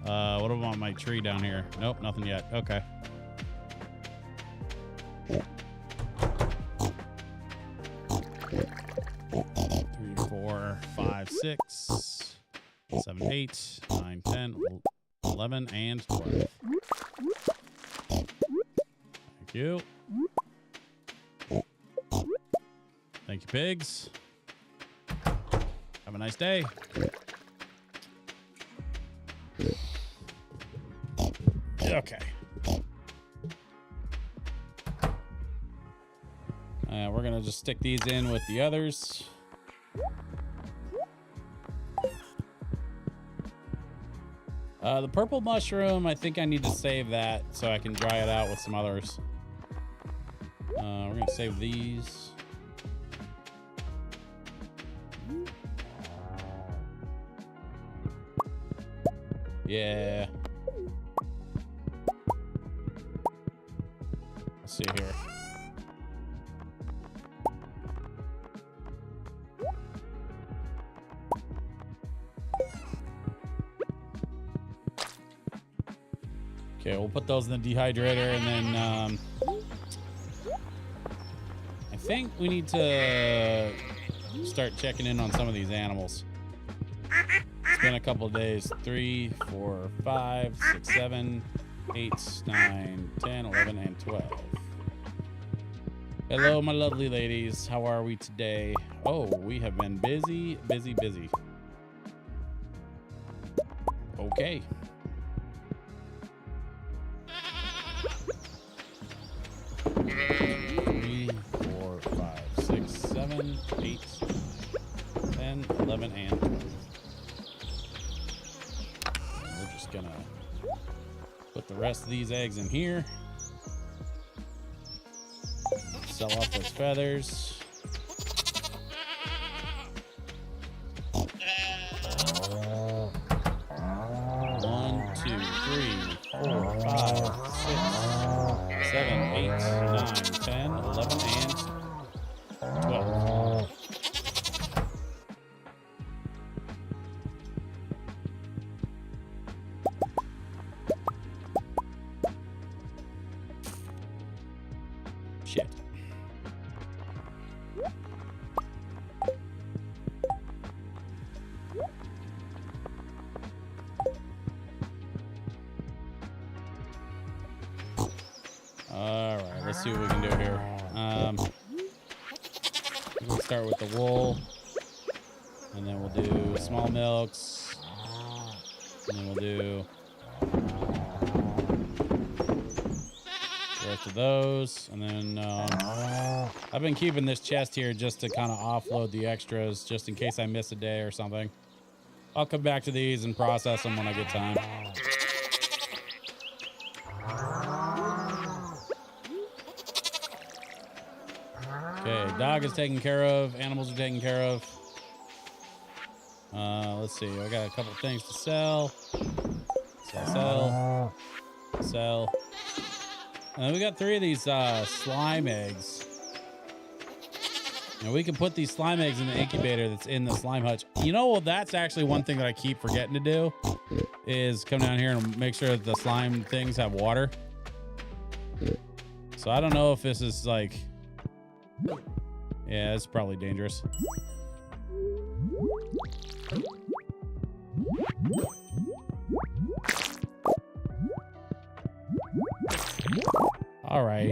What about my tree down here? Nope, nothing yet. Okay. Three, 4, 5, 6, 7, 8, 9, 10, 11, and 12. Thank you. Thank you, pigs. Have a nice day. Okay. We're going to just stick these in with the others. The purple mushroom, I think I need to save that so I can dry it out with some others. We're going to save these. Yeah. Let's see here. Okay, we'll put those in the dehydrator, and then I think we need to start checking in on some of these animals. It's been a couple of days. 3, 4, 5, 6, 7, 8, 9, 10, 11, and 12. Hello, my lovely ladies. How are we today? Oh, we have been busy, busy, busy. Okay. Three, 4, 5, 6, 7, 8, 10, 11, and 12. We're just gonna put the rest of these eggs in here. Sell off those feathers. One, 2, 3, 4, 5, 6, 7, 8, 9, 10, 11, and 12. Shit. All right, let's see what we can do here. We'll start with the wool, and then we'll do small milks, and then we'll do the rest of those, and then I've been keeping this chest here just to kind of offload the extras, just in case I miss a day or something. I'll come back to these and process them when I get time. Okay, dog is taken care of. Animals are taken care of. Let's see. I got a couple things to sell. Sell. And then we got 3 of these slime eggs. And we can put these slime eggs in the incubator that's in the slime hutch. You know, well, that's actually one thing that I keep forgetting to do is come down here and make sure that the slime things have water. So I don't know if this is like, yeah, it's probably dangerous. All right.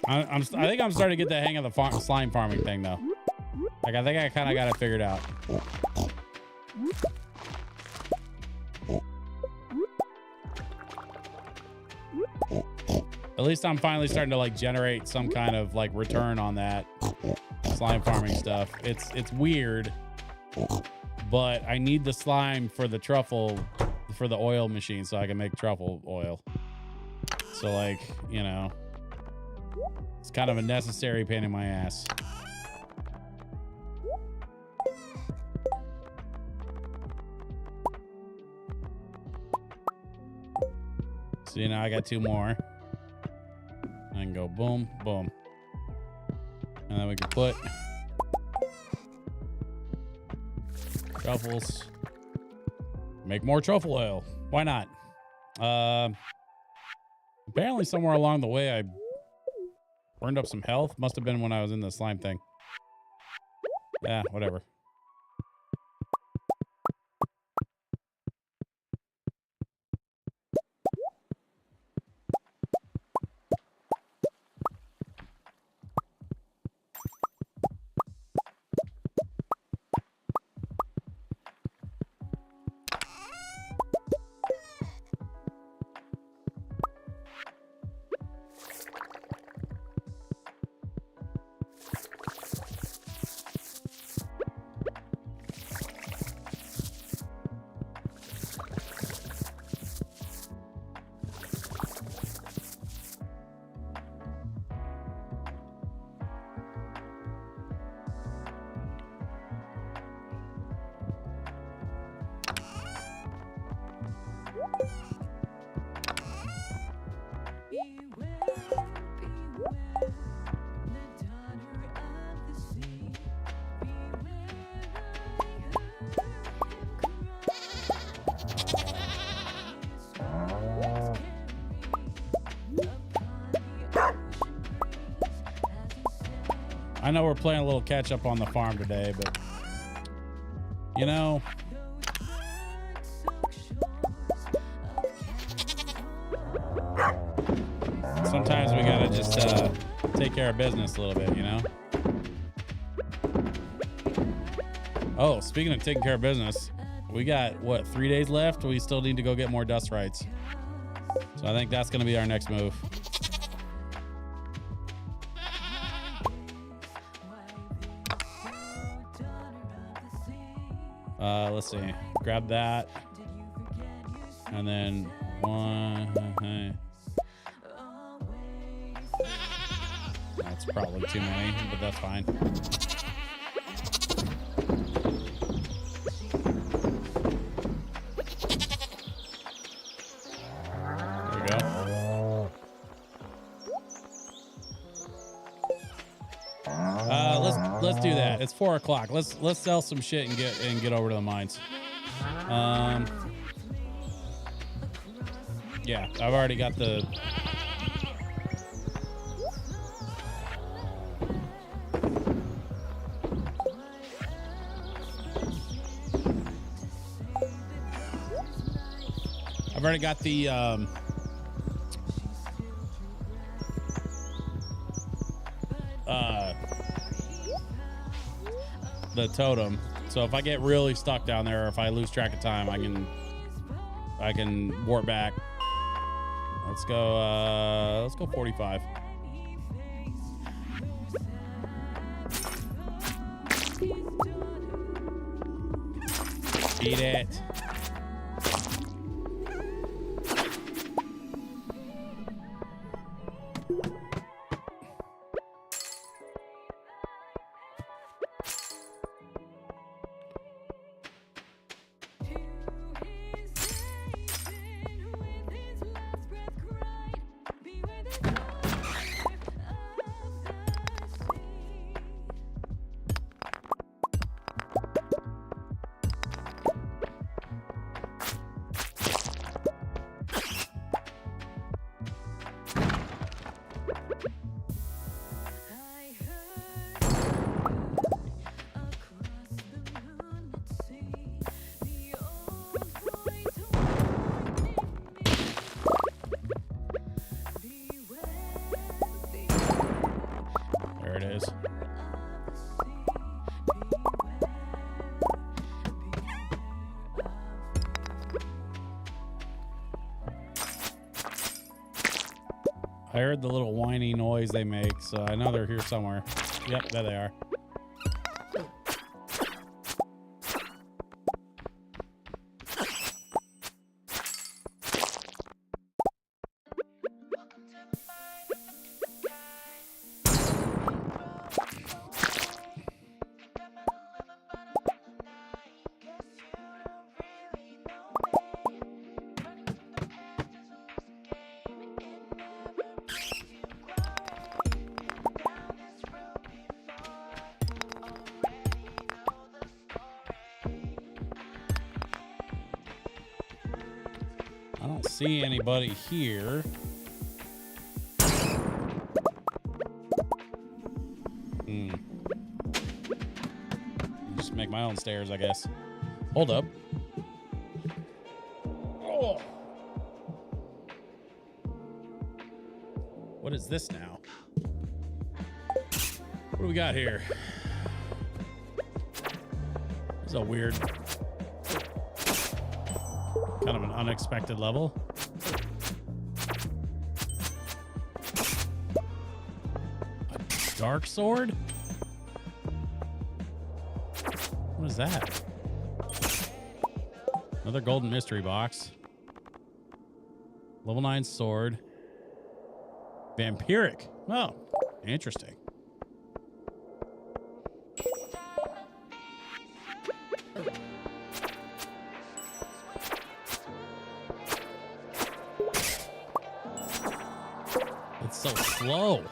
I think I'm starting to get the hang of the slime farming thing, though. Like, I think I kind of got it figured out. At least I'm finally starting to like generate some kind of like return on that slime farming stuff. It's weird, but I need the slime for the truffle, for the oil machine, so I can make truffle oil. So like, you know, it's kind of a necessary pain in my ass. So, you know, I got 2 more. I can go boom, boom. And then we can put truffles. Make more truffle oil. Why not? Apparently somewhere along the way I burned up some health. Must have been when I was in the slime thing. Yeah, whatever. I know we're playing a little catch up on the farm today, but you know, sometimes we gotta just take care of business a little bit, you know? Oh, speaking of taking care of business, we got, what, 3 days left? We still need to go get more dust rights. So I think that's gonna be our next move. Let's see. Grab that. And then one. That's probably too many, but that's fine. There we go. Let's do that. It's 4 o'clock. Let's sell some shit and get over to the mines. Yeah, I've already got the. I've already got the totem. So if I get really stuck down there, or if I lose track of time, I can warp back. Let's go 45. Eat it. I heard the little whiny noise they make, so I know they're here somewhere. Yep, there they are. I don't see anybody here. Just make my own stairs, I guess. Hold up. Oh. What is this now? What do we got here? This is a weird, kind of an unexpected level. A dark sword? What is that? Another golden mystery box. Level 9 sword. Vampiric. Oh, interesting. It's so slow.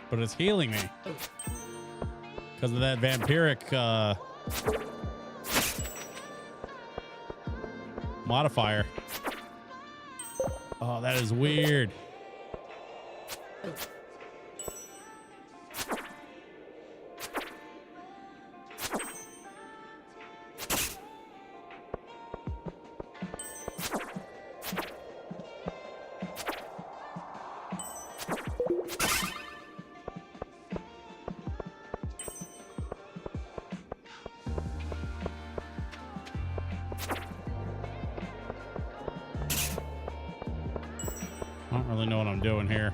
But it's healing me because of that vampiric modifier. Oh, that is weird. I don't really know what I'm doing here.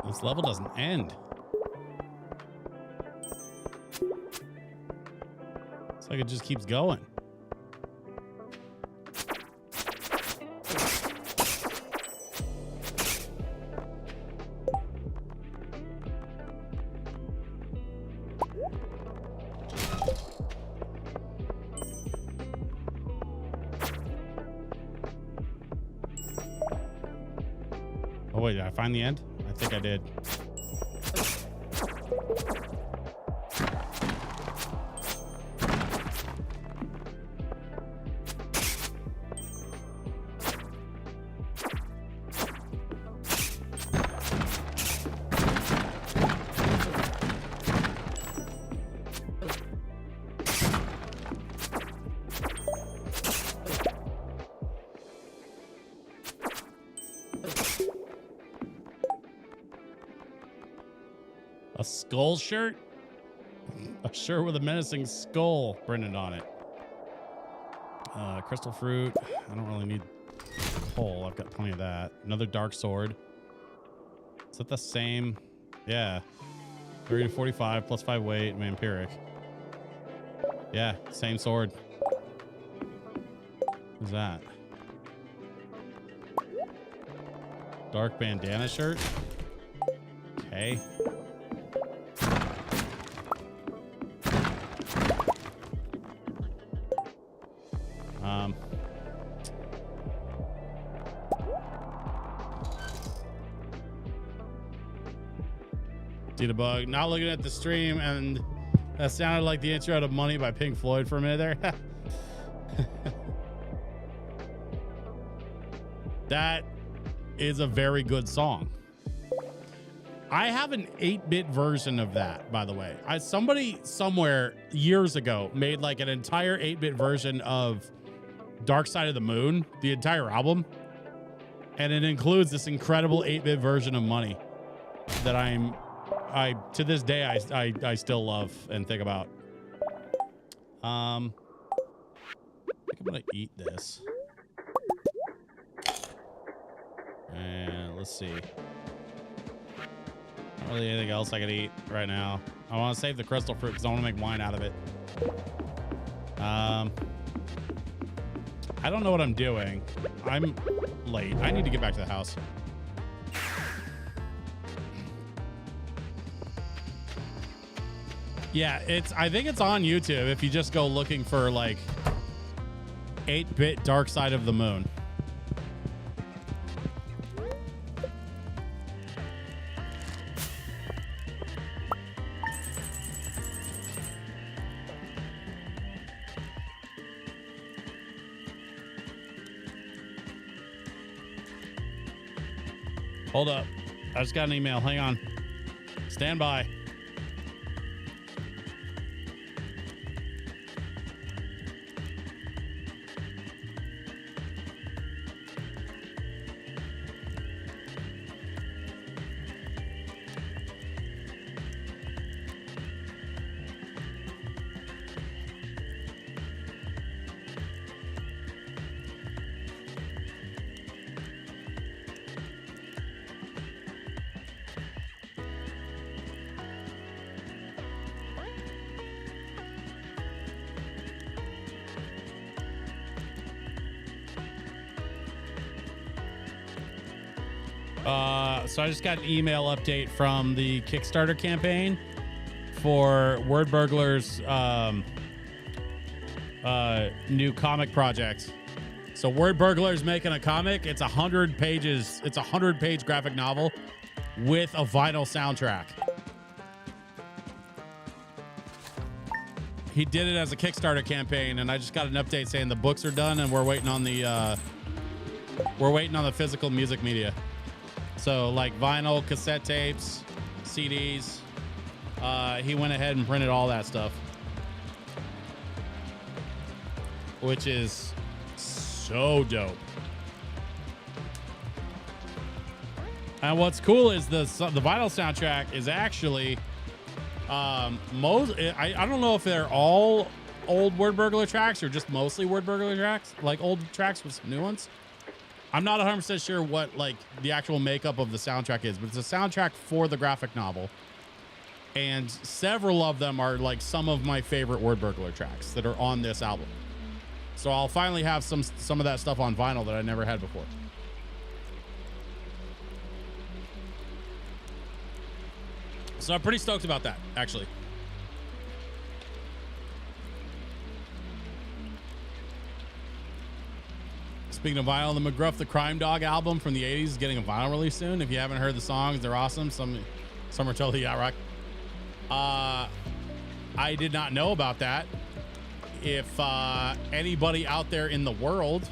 This level doesn't end. It's like it just keeps going. Oh wait, did I find the end? I think I did. A skull shirt? A shirt with a menacing skull printed on it. Crystal fruit. I don't really need coal. I've got plenty of that. Another dark sword. Is that the same? Yeah. 30 to 45 plus 5 weight. Vampiric. Yeah, same sword. What's that? Dark bandana shirt. Okay. See the bug. Not looking at the stream, and that sounded like the intro to Money by Pink Floyd for a minute there. That is a very good song. I have an 8-bit version of that, by the way. Somebody somewhere years ago made like an entire 8-bit version of Dark Side of the Moon, the entire album. And it includes this incredible 8-bit version of Money that I to this day I still love and think about. I think I'm gonna eat this. And let's see. Not really anything else I could eat right now. I want to save the crystal fruit because I want to make wine out of it. I don't know what I'm doing. I'm late. I need to get back to the house. Yeah, I think it's on YouTube if you just go looking for like 8-bit Dark Side of the Moon. Hold up. I just got an email. Hang on. Stand by. So I just got an email update from the Kickstarter campaign for Word Burglar's new comic project. So Word Burglar's making a comic. It's 100 pages. It's a 100-page graphic novel with a vinyl soundtrack. He did it as a Kickstarter campaign, and I just got an update saying the books are done, and we're waiting on the physical music media. So like vinyl, cassette tapes, CDs. He went ahead and printed all that stuff, which is so dope. And what's cool is the vinyl soundtrack is actually I don't know if they're all old Word Burglar tracks or just mostly Word Burglar tracks, like old tracks with some new ones. I'm not 100% sure what like the actual makeup of the soundtrack is, but it's a soundtrack for the graphic novel. And several of them are like some of my favorite Word Burglar tracks that are on this album. So I'll finally have some of that stuff on vinyl that I never had before. So I'm pretty stoked about that, actually. Speaking of vinyl, the McGruff the Crime Dog album from the 80s is getting a vinyl release soon. If you haven't heard the songs, they're awesome. Some are totally yacht rock. I did not know about that. If anybody out there in the world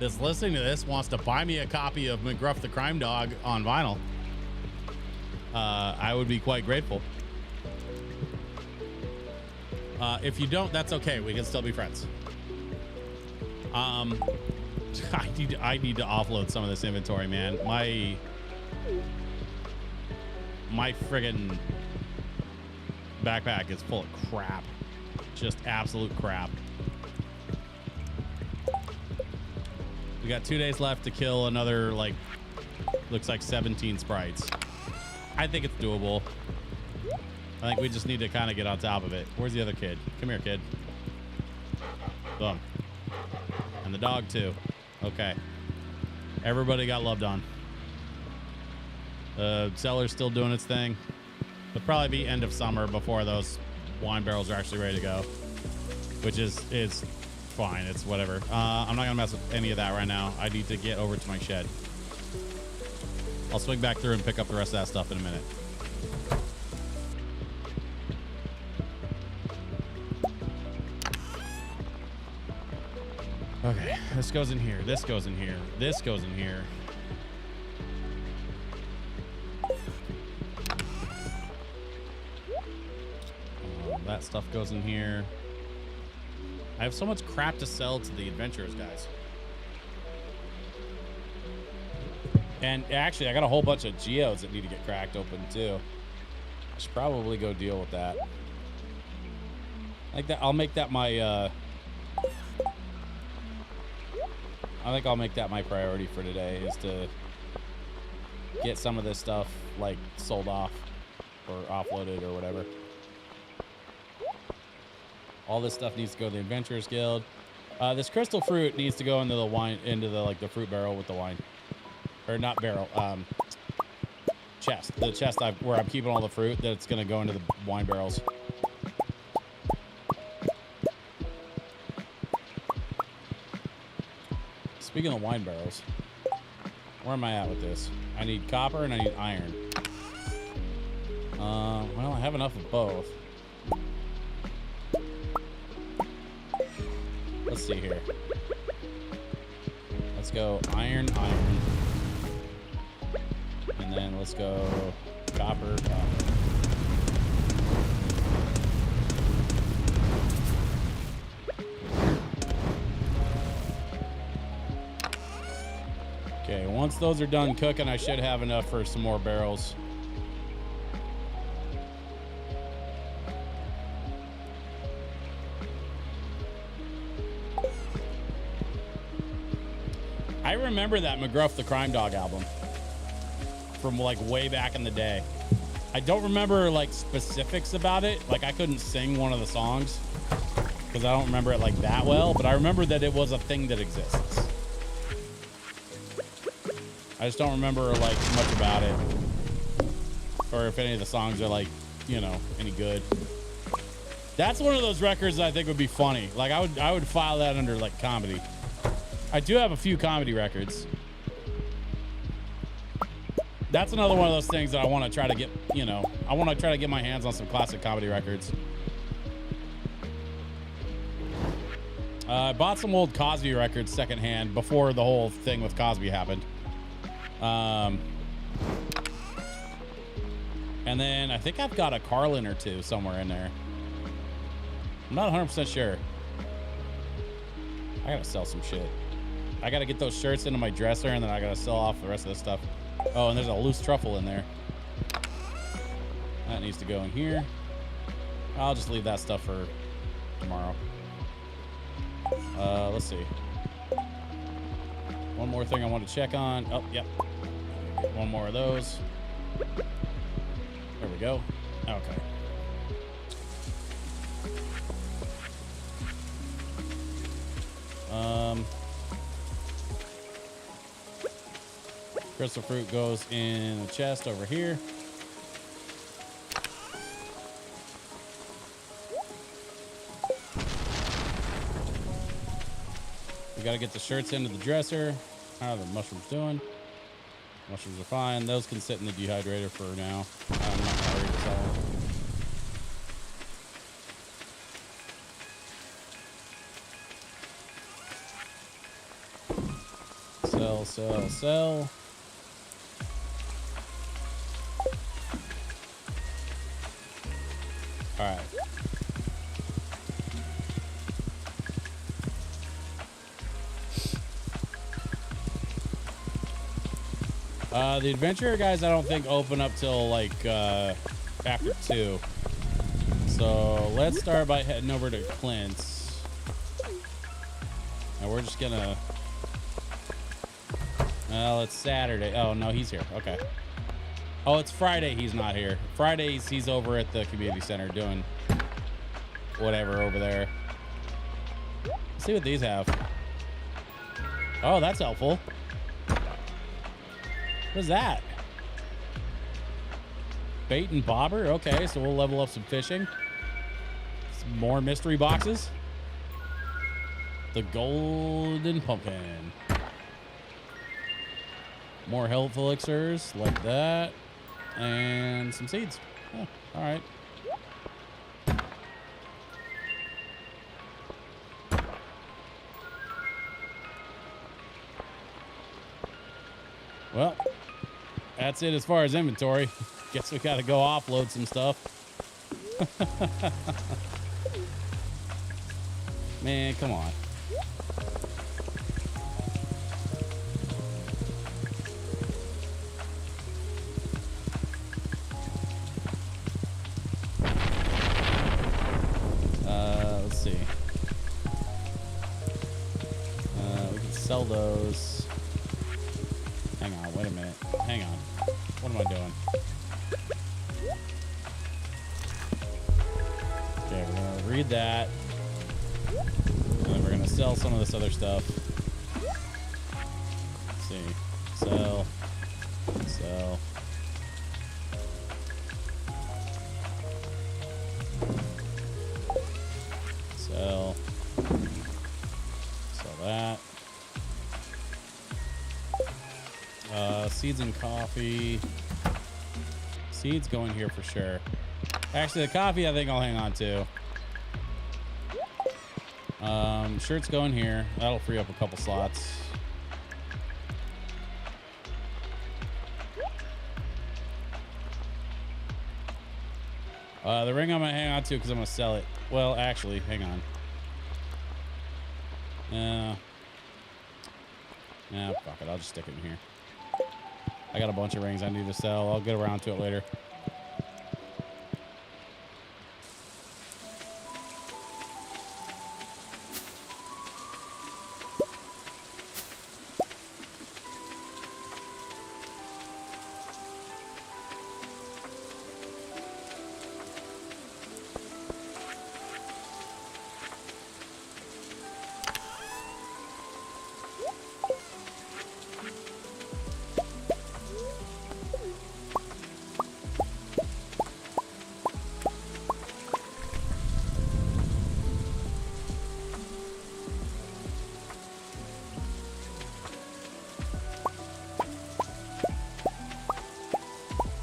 that's listening to this wants to buy me a copy of McGruff the Crime Dog on vinyl, I would be quite grateful. If you don't, that's okay. We can still be friends. I need to offload some of this inventory, man. My friggin' backpack is full of crap. Just absolute crap. We got 2 days left to kill another, like, looks like 17 sprites. I think it's doable. I think we just need to kind of get on top of it. Where's the other kid? Come here, kid. Boom. And the dog, too. Okay. Everybody got loved on. Cellar's still doing its thing. It'll probably be end of summer before those wine barrels are actually ready to go, which is fine. It's whatever. I'm not going to mess with any of that right now. I need to get over to my shed. I'll swing back through and pick up the rest of that stuff in a minute. Okay, this goes in here. This goes in here. This goes in here. That stuff goes in here. I have so much crap to sell to the adventurers, guys. And actually, I got a whole bunch of geodes that need to get cracked open too. I should probably go deal with that. Like that, I'll make that my. I think I'll make that my priority for today, is to get some of this stuff like sold off or offloaded or whatever. All this stuff needs to go to the Adventurers Guild. This crystal fruit needs to go into the wine, into the like the fruit barrel with the wine, or not barrel, chest. The chest where I'm keeping all the fruit, that's gonna go into the wine barrels. Speaking of wine barrels, where am I at with this? I need copper and I need iron. Well, I have enough of both. Let's see here. Let's go iron, iron. And then let's go copper, copper. Okay, once those are done cooking, I should have enough for some more barrels. I remember that McGruff the Crime Dog album from like way back in the day. I don't remember like specifics about it. Like I couldn't sing one of the songs because I don't remember it like that well, but I remember that it was a thing that exists. I just don't remember like much about it, or if any of the songs are like, you know, any good. That's one of those records that I think would be funny. Like I would file that under like comedy. I do have a few comedy records. That's another one of those things that I want to try to get, you know, I want to try to get my hands on some classic comedy records. I bought some old Cosby records secondhand before the whole thing with Cosby happened. And then I think I've got a Carlin or two somewhere in there. I'm not 100% sure. I gotta sell some shit. I gotta get those shirts into my dresser, and then I gotta sell off the rest of this stuff. Oh, and there's a loose truffle in there. That needs to go in here. I'll just leave that stuff for tomorrow. Let's see. One more thing I want to check on. Oh, yep. Get one more of those. There we go. Okay. Crystal fruit goes in the chest over here. We got to get the shirts into the dresser. How are the mushrooms doing? Mushrooms are fine. Those can sit in the dehydrator for now. I'm not worried at all. Sell. All right. The adventurer guys, I don't think open up till like after 2. So let's start by heading over to Clint's. And we're just gonna. Well, it's Saturday. Oh no, he's here. Okay. Oh, it's Friday. He's not here. Fridays he's over at the community center doing whatever over there. Let's see what these have. Oh, that's helpful. What is that? Bait and bobber? Okay, so we'll level up some fishing. Some more mystery boxes. The golden pumpkin. More health elixirs like that. And some seeds. Oh, all right. Well, that's it as far as inventory. Guess we got to go offload some stuff. Man, come on. Let's see. We can sell those. Hang on, wait a minute. Hang on. What am I doing? Okay, we're gonna read that. And then we're gonna sell some of this other stuff. Let's see. Sell. Sell. Sell. Sell that. Seeds and coffee. Seeds going here for sure. Actually, the coffee I think I'll hang on to. Shirts going here. That'll free up a couple slots. The ring I'm gonna hang on to because I'm gonna sell it. Well, actually, hang on. Nah, fuck it. I'll just stick it in here. I got a bunch of rings I need to sell. I'll get around to it later.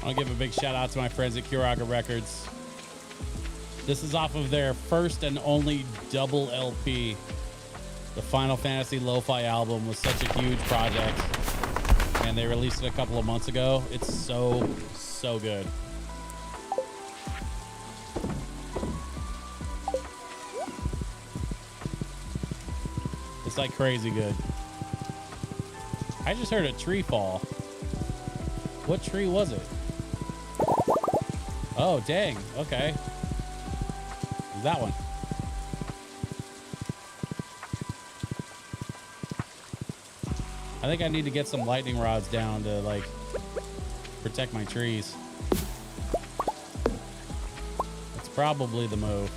I'll give a big shout out to my friends at Kuraga Records. This is off of their first and only double LP. The Final Fantasy LoFi album was such a huge project, and they released it a couple of months ago. It's so good. It's like crazy good. I just heard a tree fall. What tree was it? Oh, dang. Okay. That one. I think I need to get some lightning rods down to, like, protect my trees. That's probably the move.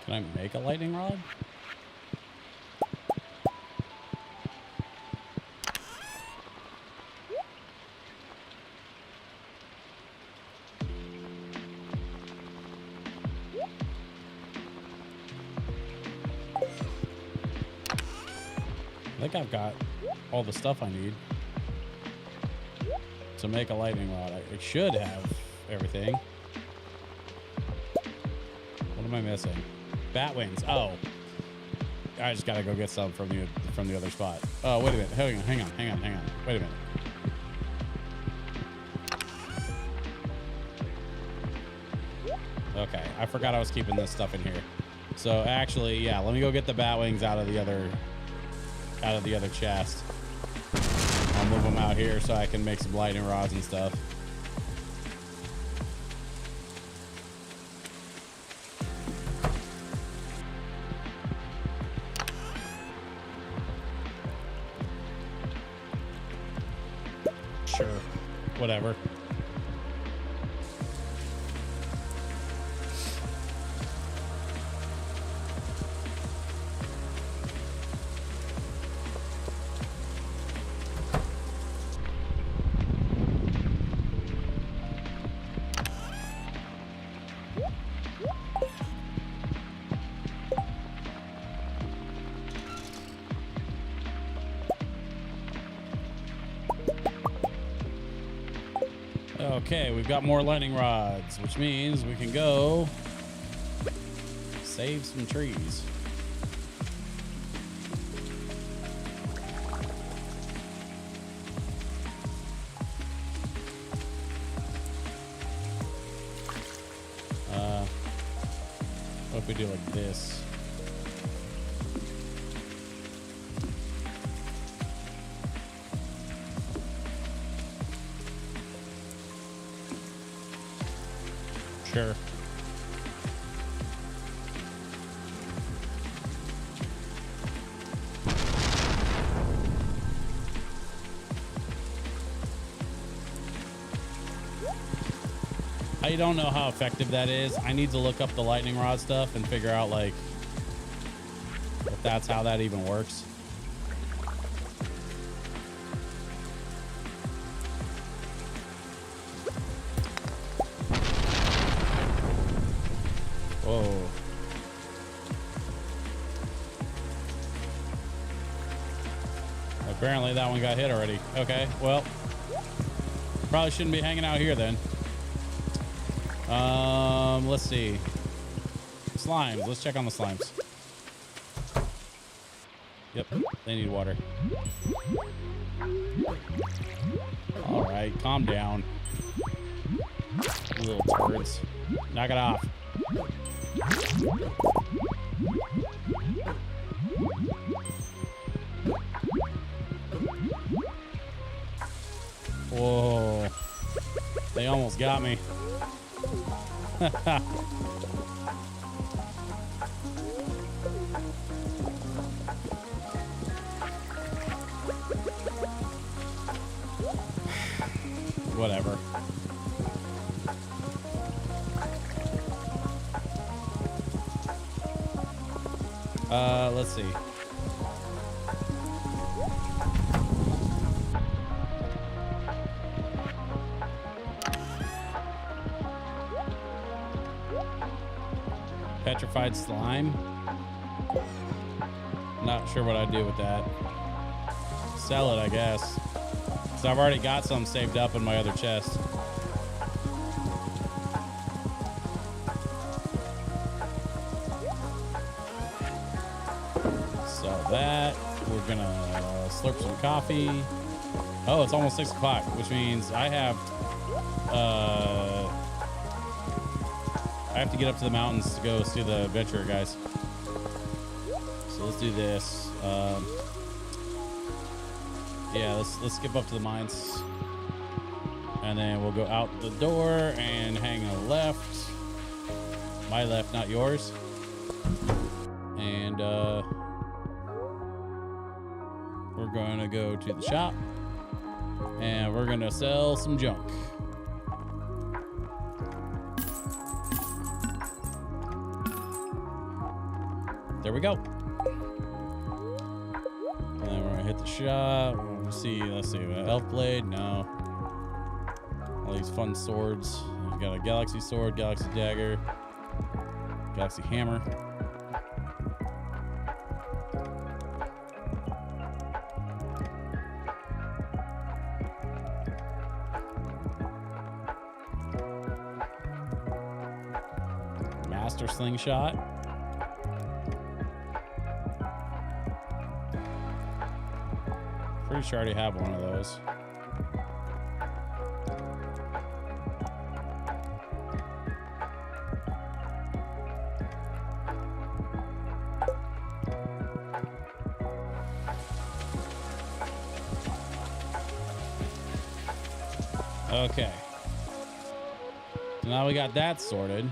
Can I make a lightning rod? I think I've got all the stuff I need to make a lightning rod. I should have everything. What am I missing? Bat wings. Oh, I just gotta go get some from the other spot. Oh, wait a minute. Hang on. Wait a minute. Okay, I forgot I was keeping this stuff in here. So actually, yeah, let me go get the bat wings out of the other chest. I'll move them out here so I can make some lightning rods and stuff. Sure, whatever. Okay, we've got more lightning rods, which means we can go save some trees. What if we do like this? Sure. I don't know how effective that is. I need to look up the lightning rod stuff and figure out like if that's how that even works. Whoa. Apparently that one got hit already. Okay, well, probably shouldn't be hanging out here then. Let's see. Slimes. Let's check on the slimes. Yep, they need water. All right, calm down. You little turds. Knock it off. Whoa. They almost got me. Whatever. Let's see. Petrified slime. Not sure what I'd do with that. Sell it, I guess. So I've already got some saved up in my other chest. So that, we're gonna slurp some coffee. Oh, it's almost 6 o'clock, which means I have to get up to the mountains to go see the adventurer guys. So let's do this. Yeah, let's skip up to the mines, and then we'll go out the door and hang a left. My left, not yours. And we're going to go to the shop, and we're going to sell some junk. There we go. And then we're gonna hit the shop. We'll see. Let's see. Elf blade. No. All these fun swords. We've got a galaxy sword, galaxy dagger, galaxy hammer. Master slingshot. Pretty sure I already have one of those. Okay. So now we got that sorted.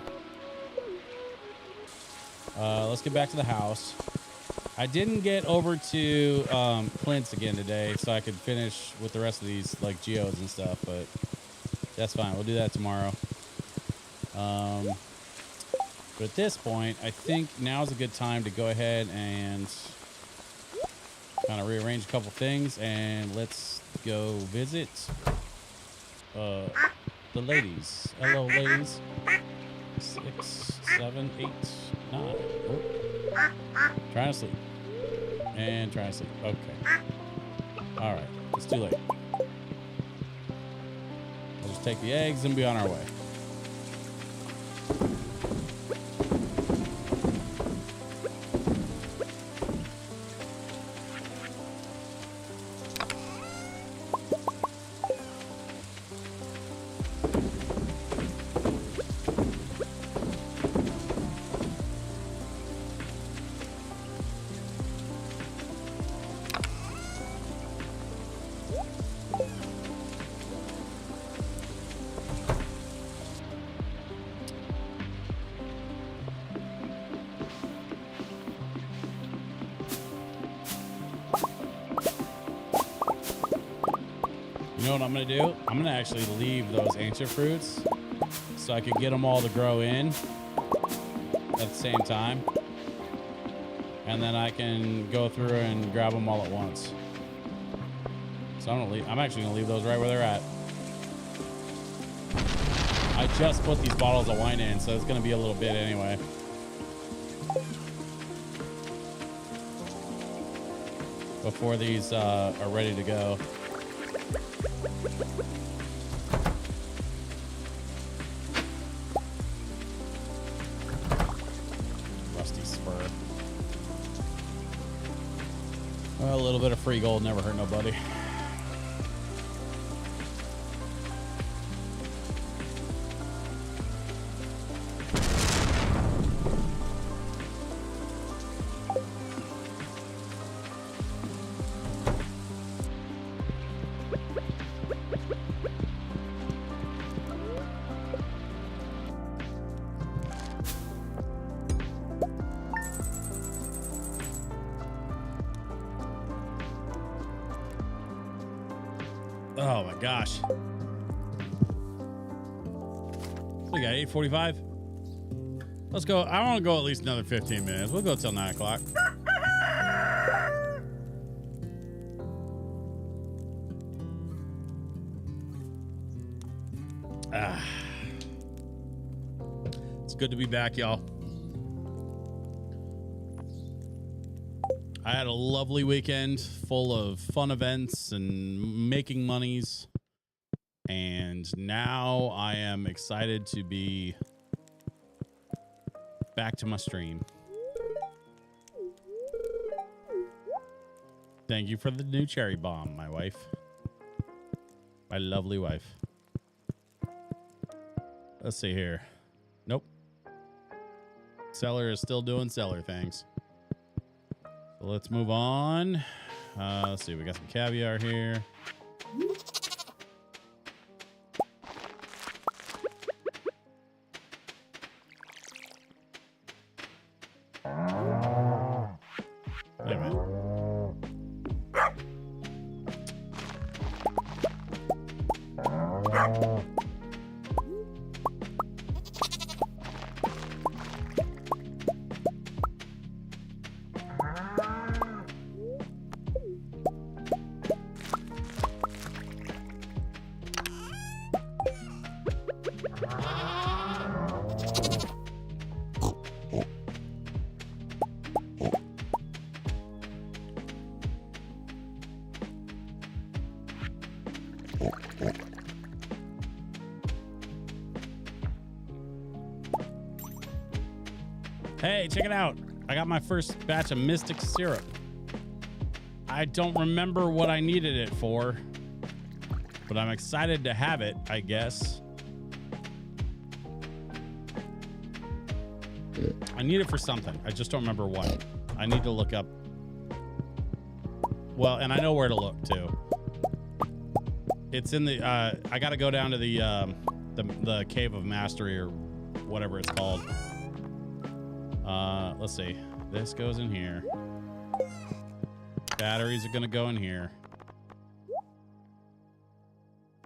Let's get back to the house. I didn't get over to Clint's again today, so I could finish with the rest of these like geodes and stuff, but that's fine. We'll do that tomorrow. But at this point, I think now's a good time to go ahead and kind of rearrange a couple things, and let's go visit the ladies. Hello, ladies. 6, 7, 8, 9. Oh. Trying to sleep. And trying to sleep. Okay. All right. It's too late. I'll just take the eggs and be on our way. You know what I'm going to do? I'm going to actually leave those ancient fruits so I can get them all to grow in at the same time. And then I can go through and grab them all at once. So I'm actually going to leave those right where they're at. I just put these bottles of wine in, so it's going to be a little bit anyway. Before these are ready to go. Rusty spur. A little bit of free gold never hurt nobody. Oh my gosh. We got 8:45. Let's go. I want to go at least another 15 minutes. We'll go till 9 o'clock. It's good to be back, y'all. I had a lovely weekend full of fun events and making monies. And now I am excited to be back to my stream. Thank you for the new cherry bomb, my wife. My lovely wife. Let's see here. Nope. Seller is still doing seller things. So let's move on. Let's see. We got some caviar here. Wait a minute. Hey, check it out. I got my first batch of Mystic Syrup. I don't remember what I needed it for, but I'm excited to have it, I guess. I need it for something. I just don't remember what. I need to look up. Well, and I know where to look too. It's in the, I got to go down to the Cave of Mastery or whatever it's called. Let's see. This goes in here. Batteries are gonna go in here.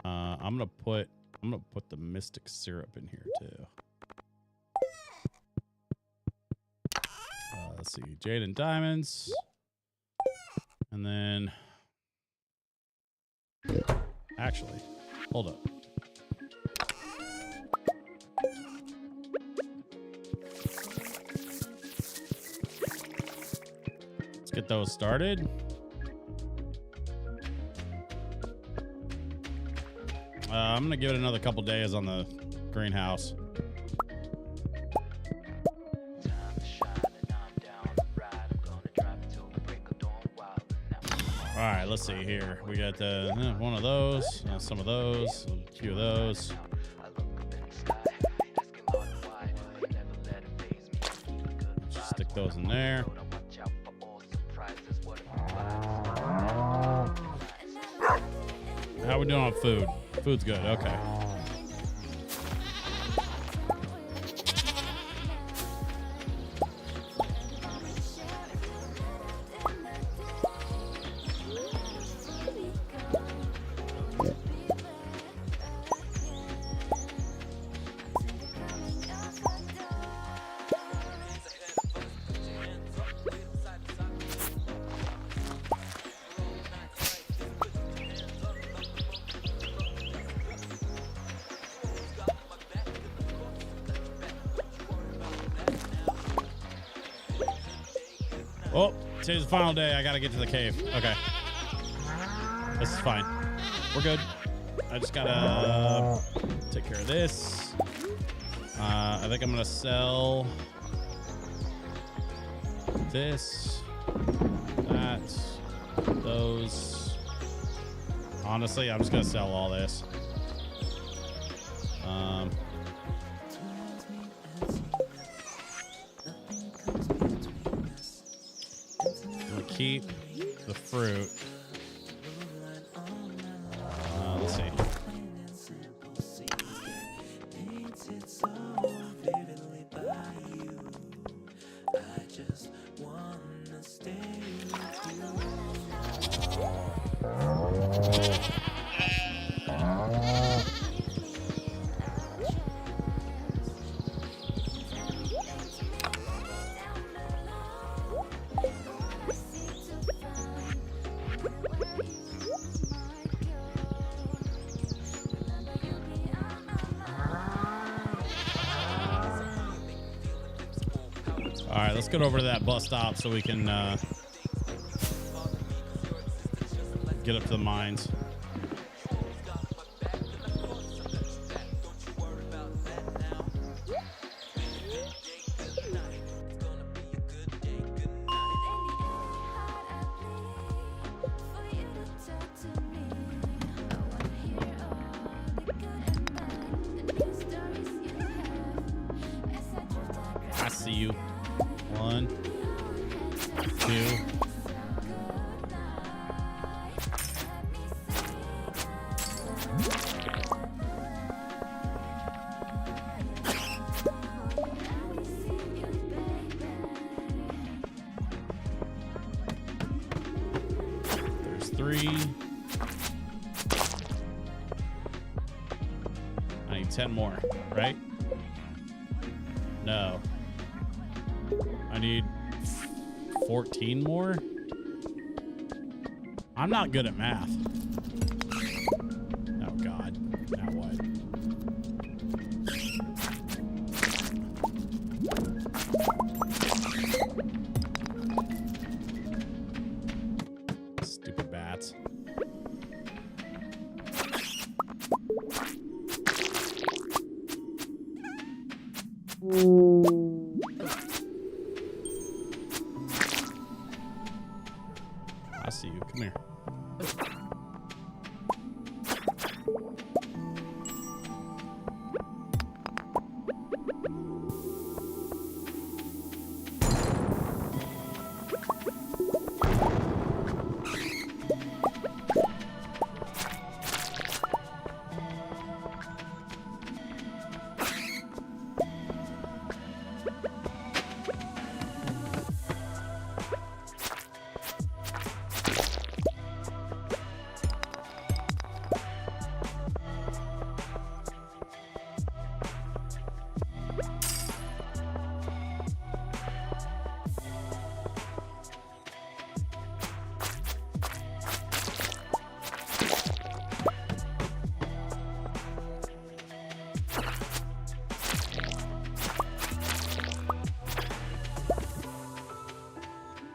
I'm gonna put the Mystic Syrup in here too. Let's see. Jade and diamonds. And then actually, hold up. Get those started. I'm gonna give it another couple days on the greenhouse. All right, let's see here. We got one of those, some of those, a few of those. Just stick those in there. How we doing on food? Food's good. Okay. Oh, today's the final day. I gotta get to the cave. Okay. This is fine. We're good. I just gotta take care of this. I think I'm gonna sell this, that, those. Honestly, I'm just gonna sell all this. Keep the fruit. Let's see. All right, let's get over to that bus stop so we can get up to the mines. I see you. 1, 2. There's 3. I need 10 more, right? No. I need 14 more. I'm not good at math. Oh, God. Now what? Stupid bats. I see you. Come here.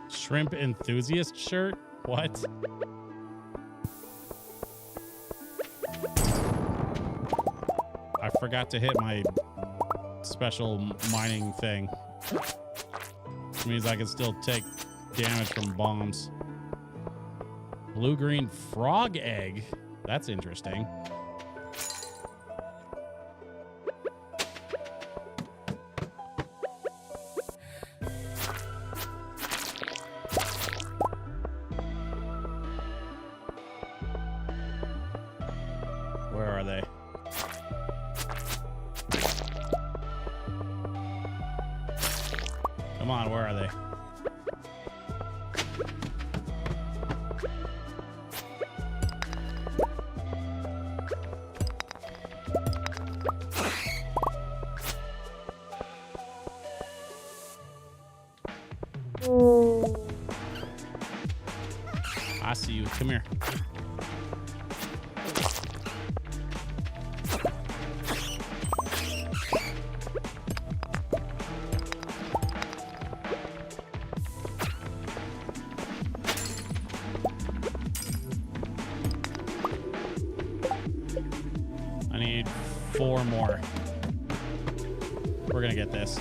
Shrimp enthusiast shirt? What? forgot to hit my special mining thing. Which means I can still take damage from bombs. Blue-green frog egg. That's interesting. Where are they? Come on, where are they? I see you. Come here. I need 4 more. We're gonna get this.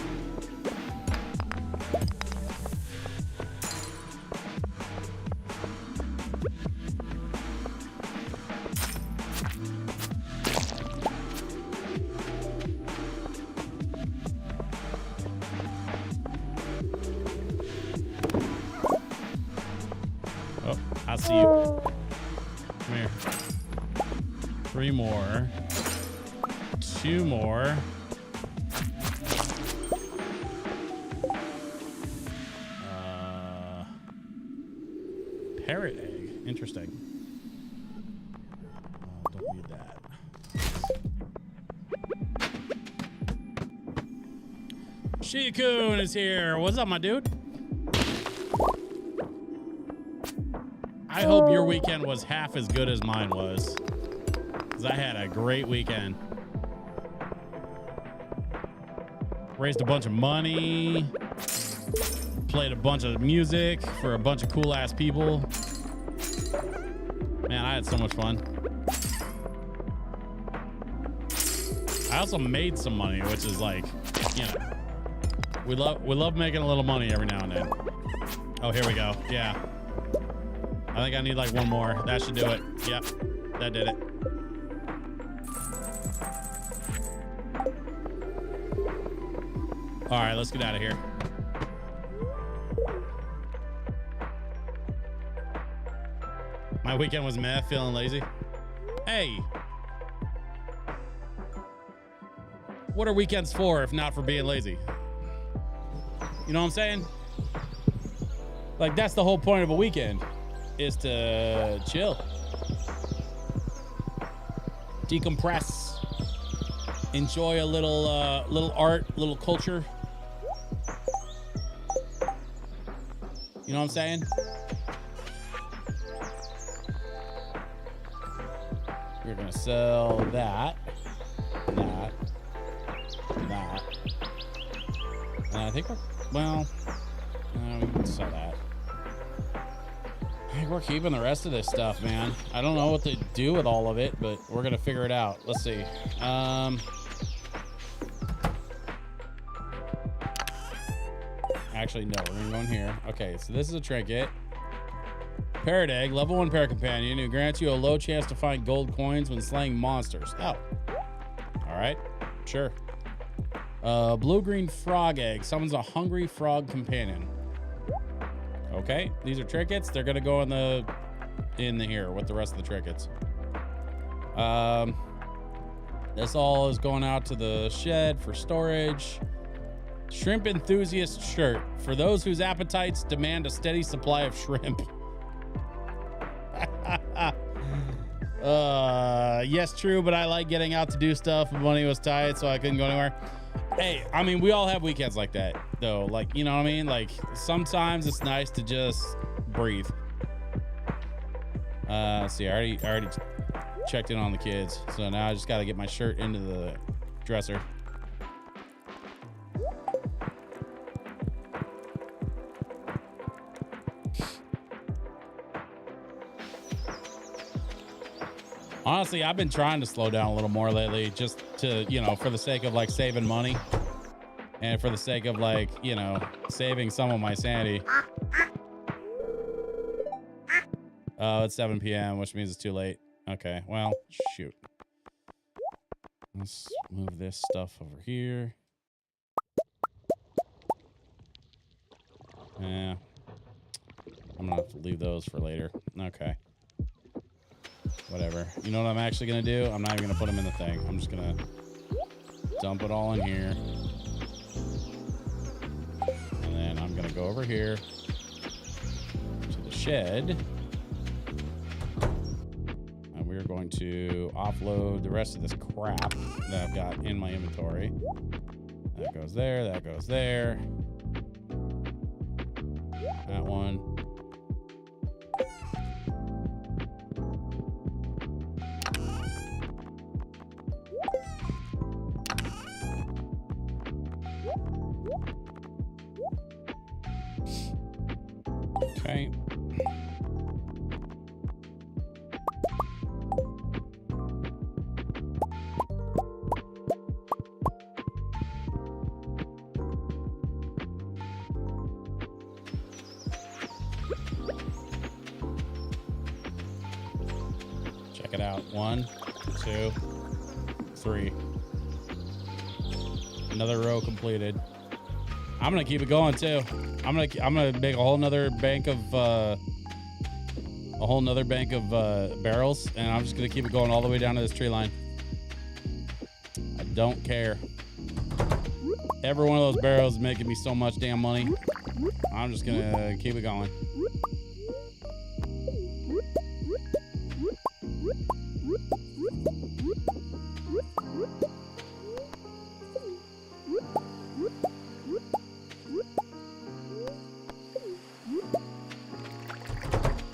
Oh, I see you. Come here. 3 more. 2 more. Parrot egg. Interesting. Don't need that. Shikun is here. What's up, my dude? I hope your weekend was half as good as mine was. Because I had a great weekend. Raised a bunch of money. Played a bunch of music for a bunch of cool ass people. Man, I had so much fun. I also made some money, which is like, you know, we love making a little money every now and then. Oh, here we go. Yeah. I think I need like 1 more. That should do it. Yep. That did it. All right, let's get out of here. My weekend was meh, feeling lazy. Hey. What are weekends for if not for being lazy? You know what I'm saying? Like, that's the whole point of a weekend, is to chill. Decompress. Enjoy a little little art, little culture. You know what I'm saying? We're gonna sell that, that, that, and I think we're, well, we can sell that. I think we're keeping the rest of this stuff, man. I don't know what to do with all of it, but we're gonna figure it out. Let's see. Actually, no, we're gonna go in here. Okay, so this is a trinket. Parrot egg, level 1 parrot companion who grants you a low chance to find gold coins when slaying monsters. Oh, all right, sure. Blue-green frog egg summons a hungry frog companion. Okay, these are trinkets. They're gonna go in the here with the rest of the trinkets. This all is going out to the shed for storage. Shrimp enthusiast shirt for those whose appetites demand a steady supply of shrimp. Yes, true, but I like getting out to do stuff. Money was tight, so I couldn't go anywhere. Hey, I mean, we all have weekends like that, though. Like, you know what I mean? Like, sometimes it's nice to just breathe. Let's see, I already checked in on the kids, so now I just got to get my shirt into the dresser. Honestly, I've been trying to slow down a little more lately, just to, you know, for the sake of like saving money and for the sake of like, you know, saving some of my sanity. Oh, it's 7 p.m., which means it's too late. Okay, well, shoot. Let's move this stuff over here. Yeah. I'm gonna have to leave those for later. Okay. Whatever. You know what I'm actually gonna do? I'm not even gonna put them in the thing. I'm just gonna dump it all in here. And then I'm gonna go over here to the shed. And we're going to offload the rest of this crap that I've got in my inventory. That goes there, that goes there. That one. Okay. Check it out. 1, 2, 3. Another row completed. I'm gonna keep it going too. I'm gonna make a whole nother bank of barrels, and I'm just gonna keep it going all the way down to this tree line. I don't care. Every one of those barrels is making me so much damn money. I'm just gonna keep it going.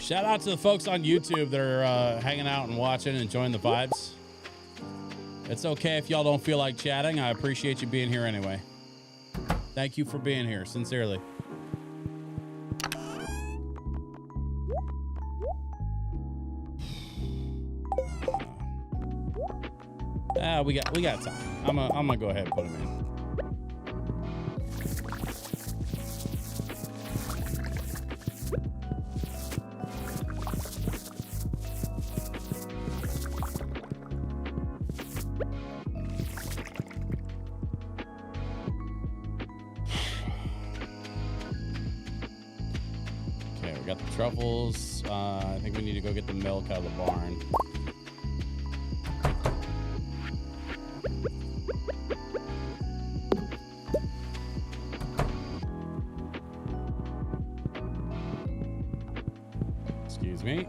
Shout out to the folks on YouTube that are hanging out and watching and enjoying the vibes. It's okay if y'all don't feel like chatting. I appreciate you being here anyway. Thank you for being here, sincerely. We got time. I'm gonna go ahead and put them in. Got the truffles. I think we need to go get the milk out of the barn. Excuse me.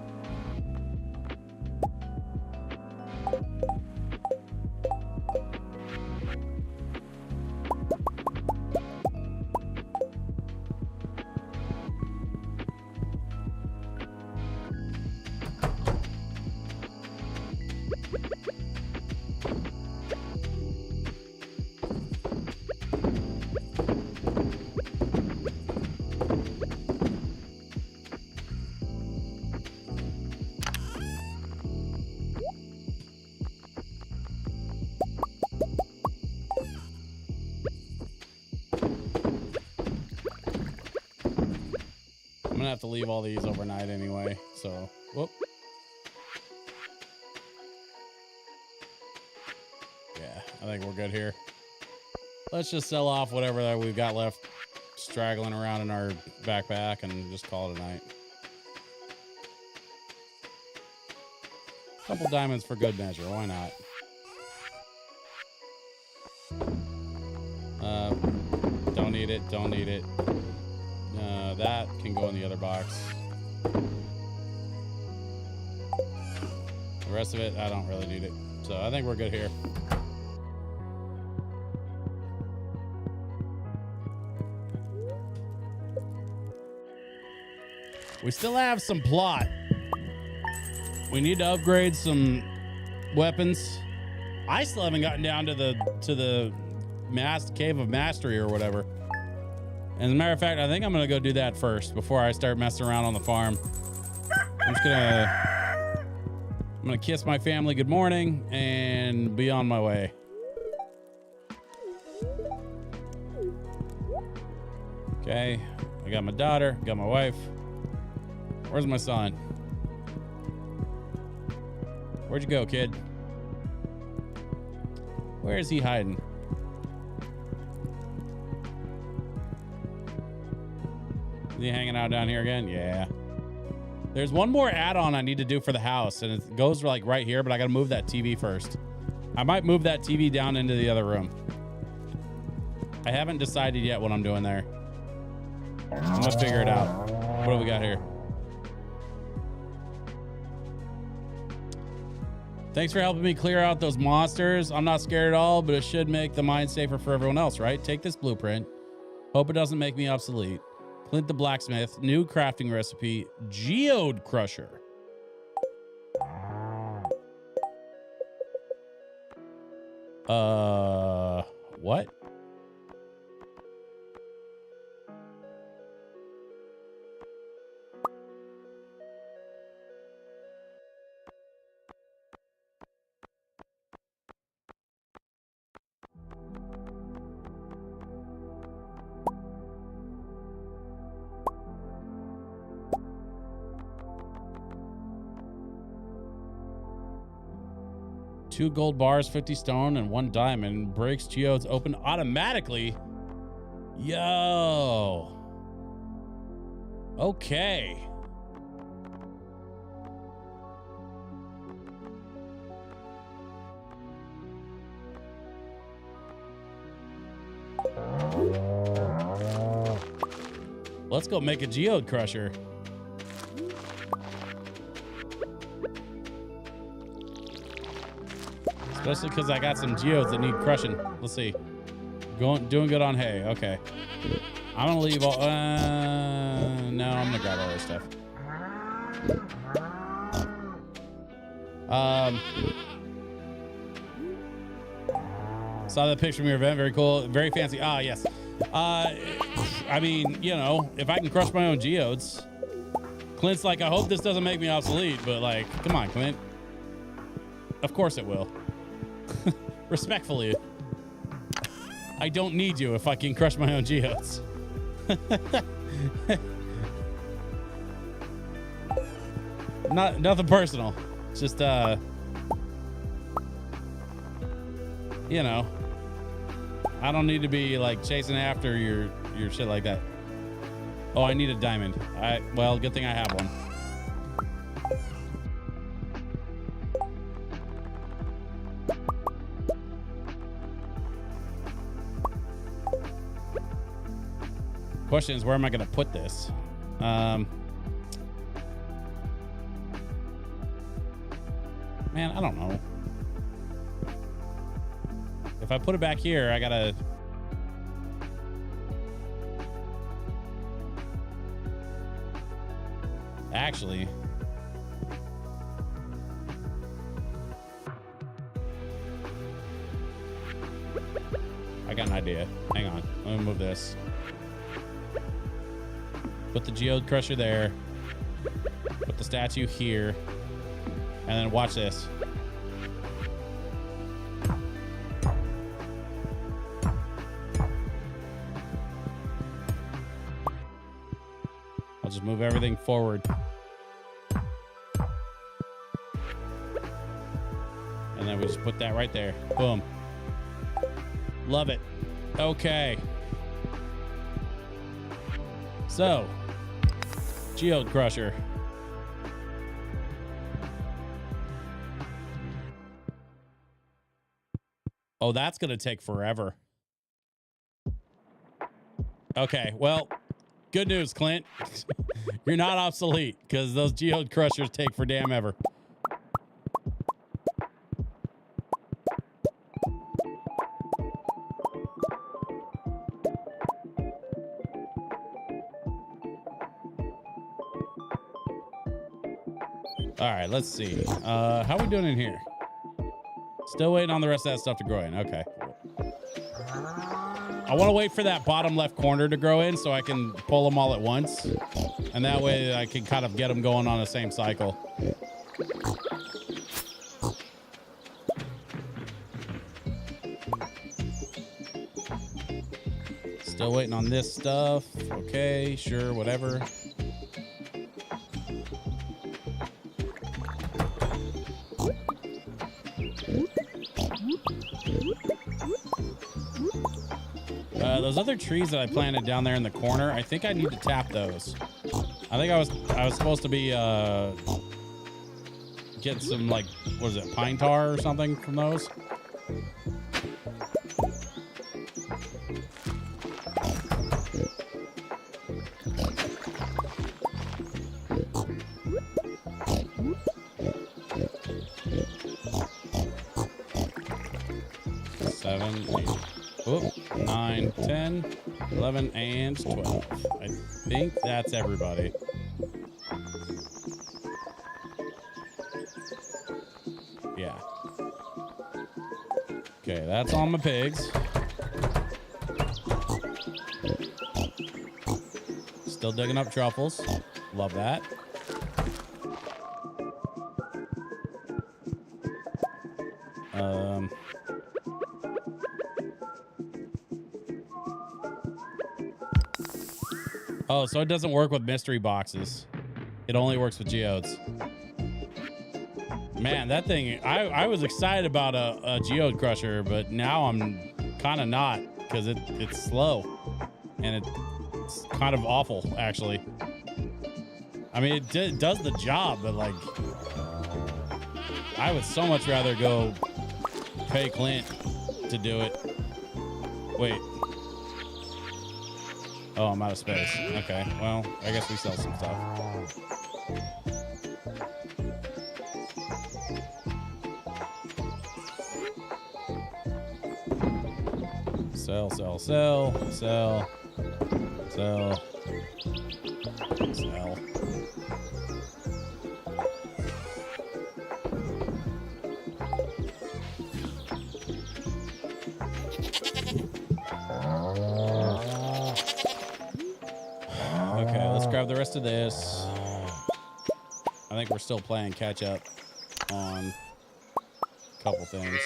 I'm gonna have to leave all these overnight anyway, so whoop. Yeah, I think we're good here. Let's just sell off whatever that we've got left straggling around in our backpack and just call it a night. Couple diamonds for good measure, why not? Don't need it, don't need it. That can go in the other box. The rest of it, I don't really need it. So I think we're good here. We still have some plot. We need to upgrade some weapons. I still haven't gotten down to the cave of mastery or whatever. As a matter of fact, I think I'm gonna go do that first before I start messing around on the farm. I'm just gonna I'm going to kiss my family good morning and be on my way. Okay. I got my daughter, got my wife. Where's my son? Where'd you go, kid? Where is he hiding? Is he hanging out down here again? Yeah. There's one more add-on I need to do for the house, and it goes like right here, but I got to move that TV first. I might move that TV down into the other room. I haven't decided yet what I'm doing there. I'm gonna figure it out. What do we got here? Thanks for helping me clear out those monsters. I'm not scared at all, but it should make the mine safer for everyone else, right? Take this blueprint. Hope it doesn't make me obsolete. Clint the blacksmith, new crafting recipe, geode crusher. What? Two gold bars, 50 stone, and 1 diamond. Breaks geodes open automatically. Yo. Okay. Let's go make a geode crusher. Especially because I got some geodes that need crushing. Let's see. Doing good on hay. Okay. I'm gonna leave all. No, I'm gonna grab all this stuff. Saw that picture from your event. Very cool. Very fancy. Ah, yes. I mean, you know, if I can crush my own geodes. Clint's like, I hope this doesn't make me obsolete, but like, come on, Clint. Of course it will. Respectfully. I don't need you if I can crush my own geodes. Nothing personal. It's just you know, I don't need to be like chasing after your shit like that. Oh, I need a diamond. Well, good thing I have one. Question is, where am I going to put this? Man, I don't know. If I put it back here, I gotta. Actually. I got an idea. Hang on. Let me move this. Put the geode crusher there. Put the statue here. And then watch this. I'll just move everything forward. And then we just put that right there. Boom. Love it. Okay. So, geode crusher. Oh, that's going to take forever. Okay, well, good news, Clint. You're not obsolete because those geode crushers take for damn ever. All right, let's see. How are we doing in here? Still waiting on the rest of that stuff to grow in. Okay. I want to wait for that bottom left corner to grow in so I can pull them all at once. And that way I can kind of get them going on the same cycle. Still waiting on this stuff. Okay, sure, whatever. Those other trees that I planted down there in the corner, I think I need to tap those. I think I was supposed to be getting some, like, what is it, pine tar or something from those. Seven, 8, 9, 10, 11, and 12. I think that's everybody. Yeah. Okay, that's all my pigs. Still digging up truffles. Love that. Oh, so it doesn't work with mystery boxes. It only works with geodes. Man, that thing, I was excited about a geode crusher, but now I'm kind of not, because it's slow. And it's kind of awful, actually. I mean, it does the job, but, like, I would so much rather go pay Clint to do it. Wait. Oh, I'm out of space. Okay, well, I guess we sell some stuff. Sell, sell, sell, sell, sell, sell. Okay, let's grab the rest of this. I think we're still playing catch up on a couple things.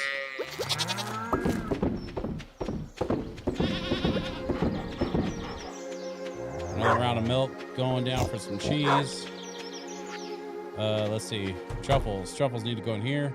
Another round of milk going down for some cheese. Let's see. Truffles. Truffles need to go in here.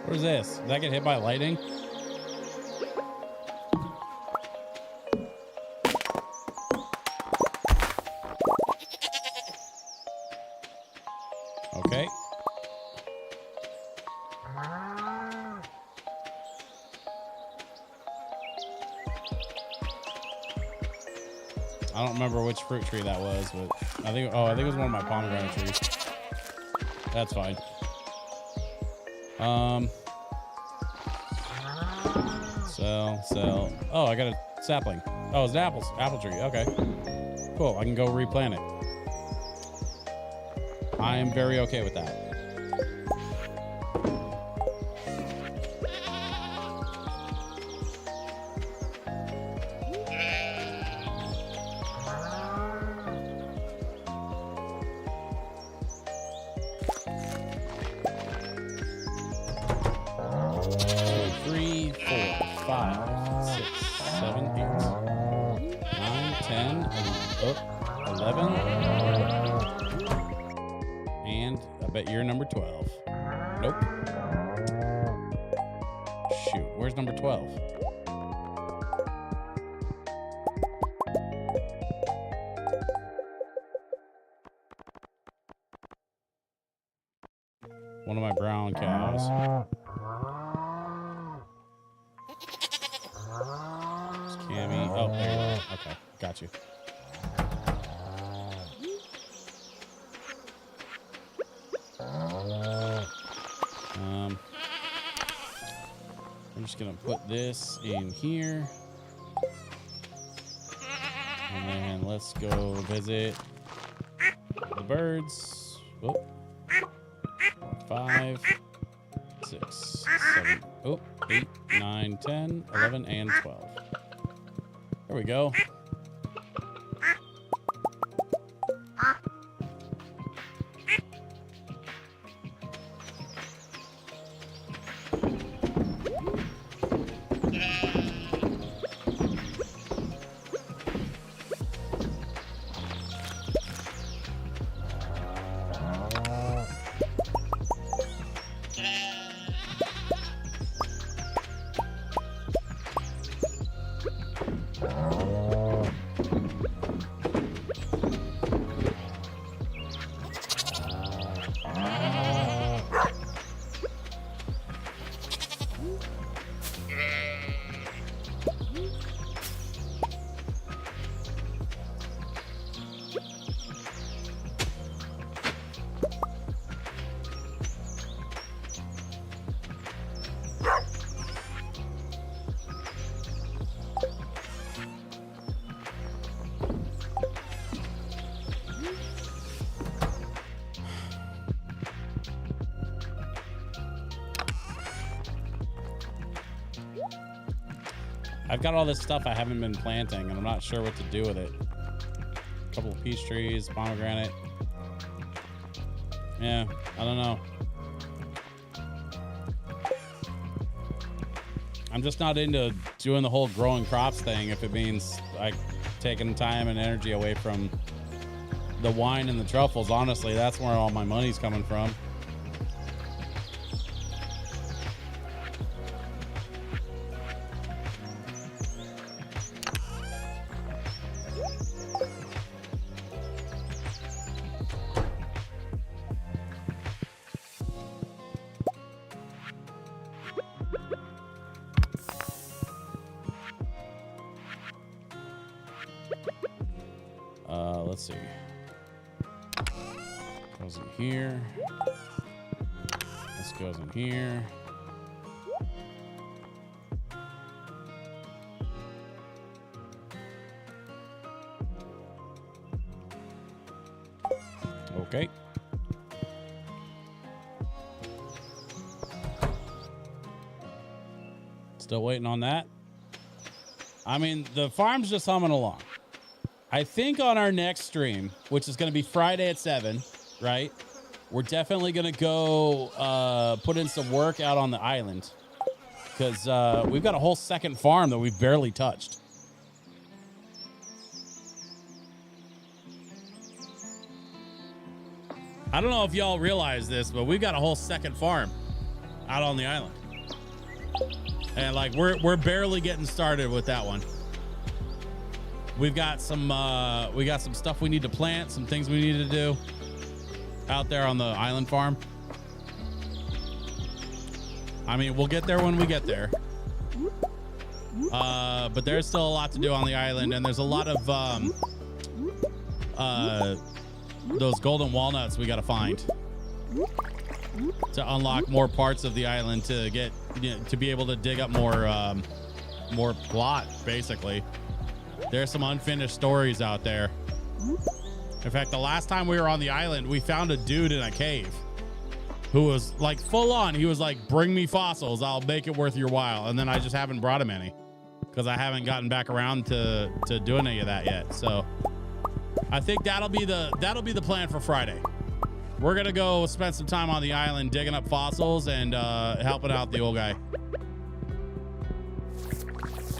What is this? Did that get hit by lightning? Okay. I don't remember which fruit tree that was, but I think it was one of my pomegranate trees. That's fine. Sell. Oh, I got a sapling. Oh, it's an apple tree. Okay. Cool. I can go replant it. I am very okay with that. One of my brown cows. Scammy. Oh, there you go. Okay, got you. just gonna put this in here. And then let's go visit the birds. Oh. 5, 6, 7, 8, 9, 10, 11, and 12. There we go. I've got all this stuff I haven't been planting, and I'm not sure what to do with it. A couple of peach trees, pomegranate. Yeah, I don't know. I'm just not into doing the whole growing crops thing if it means like taking time and energy away from the wine and the truffles. Honestly, that's where all my money's coming from. Let's see. Goes in here. This goes in here. Okay. Still waiting on that. I mean, the farm's just humming along. I think on our next stream, which is going to be Friday at 7, right? We're definitely going to go put in some work out on the island because we've got a whole second farm that we've barely touched. I don't know if y'all realize this, but we've got a whole second farm out on the island. And like we're barely getting started with that one. We've got some stuff we need to plant, some things we need to do out there on the island farm. I mean, we'll get there when we get there. But there's still a lot to do on the island, and there's a lot of those golden walnuts we got to find to unlock more parts of the island to get to be able to dig up more plot, basically. There's some unfinished stories out there. In fact, the last time we were on the island, we found a dude in a cave who was like full on. He was like, bring me fossils. I'll make it worth your while. And then I just haven't brought him any because I haven't gotten back around to doing any of that yet. So I think that'll be the plan for Friday. We're going to go spend some time on the island digging up fossils and helping out the old guy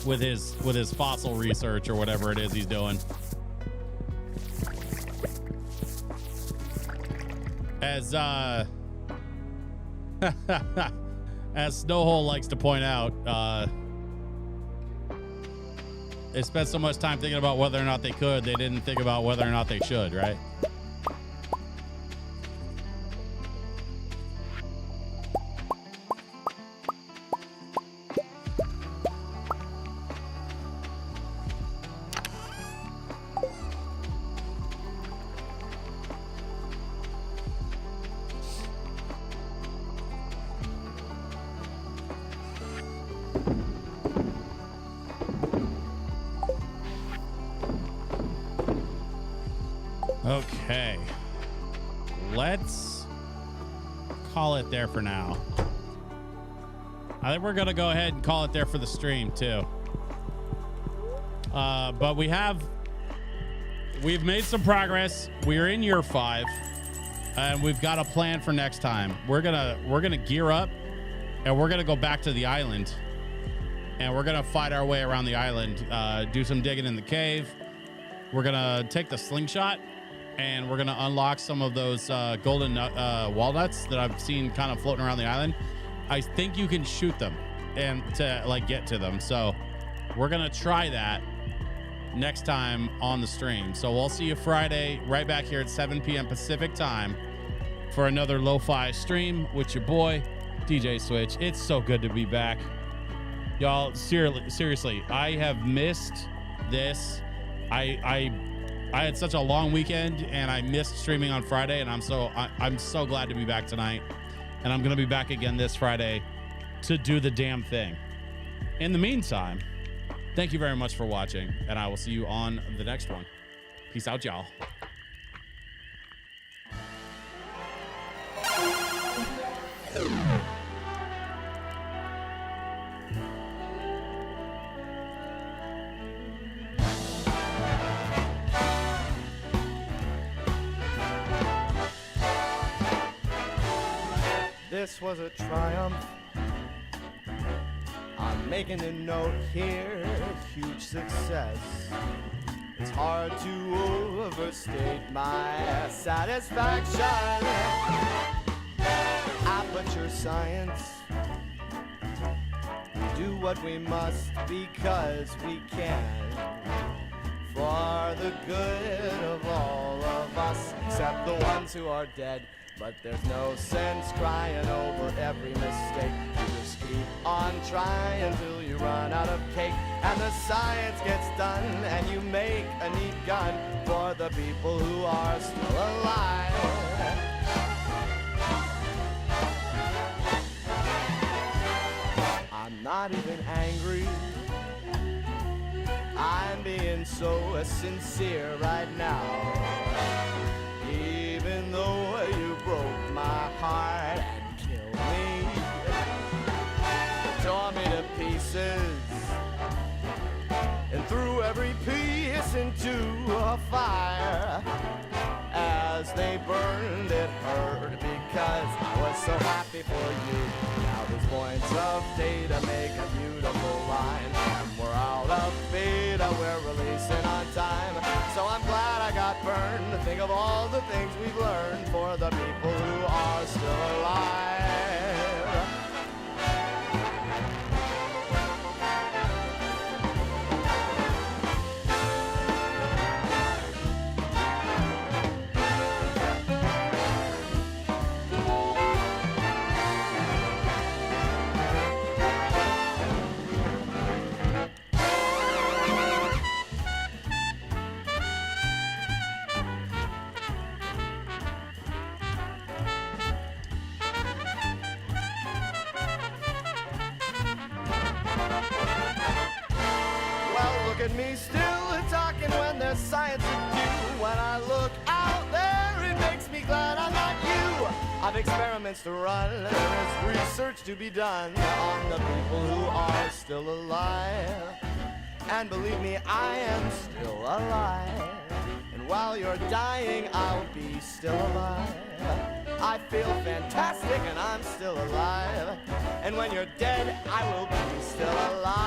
with his fossil research or whatever it is he's doing. As as Snowhole likes to point out, they spent so much time thinking about whether or not they could, they didn't think about whether or not they should, right? Okay. Let's call it there for now. I think we're going to go ahead and call it there for the stream, too. But we've made some progress. We're in year 5. And we've got a plan for next time. We're gonna gear up, and we're gonna go back to the island, and we're gonna fight our way around the island. Do some digging in the cave. We're gonna take the slingshot, and we're gonna unlock some of those golden walnuts that I've seen kind of floating around the island. I think you can shoot them and to like get to them. So we're gonna try that next time on the stream. So we'll see you Friday right back here at 7 p.m. Pacific time for another Lo-Fi stream with your boy DJ Switch. It's so good to be back, y'all. Seriously, I have missed this. I had such a long weekend, and I missed streaming on Friday, and I'm so glad to be back tonight, and I'm gonna be back again this Friday to do the damn thing. In the meantime, thank you very much for watching, and I will see you on the next one. Peace out, y'all. This was a triumph. I'm making a note here, huge success. It's hard to overstate my satisfaction. Aperture science. Do what we must because we can. For the good of all of us, except the ones who are dead. But there's no sense crying over every mistake. You just keep on trying till you run out of cake. And the science gets done and you make a neat gun for the people who are still alive. I'm not even angry. I'm being so sincere right now. Even though you broke my heart and killed me, tore me to pieces, and threw every piece into a fire. As they burned, it hurt because I was so happy for you. Now there's points of data make a beautiful line, and we're out of beta, we're releasing on time. So I'm glad I got burned to think of all the things we've learned for the people who are still alive. Look at me still talking when there's science to do. When I look out there, it makes me glad I'm not you. I've experiments to run, there is research to be done on the people who are still alive. And believe me, I am still alive. And while you're dying, I'll be still alive. I feel fantastic and I'm still alive. And when you're dead, I will be still alive.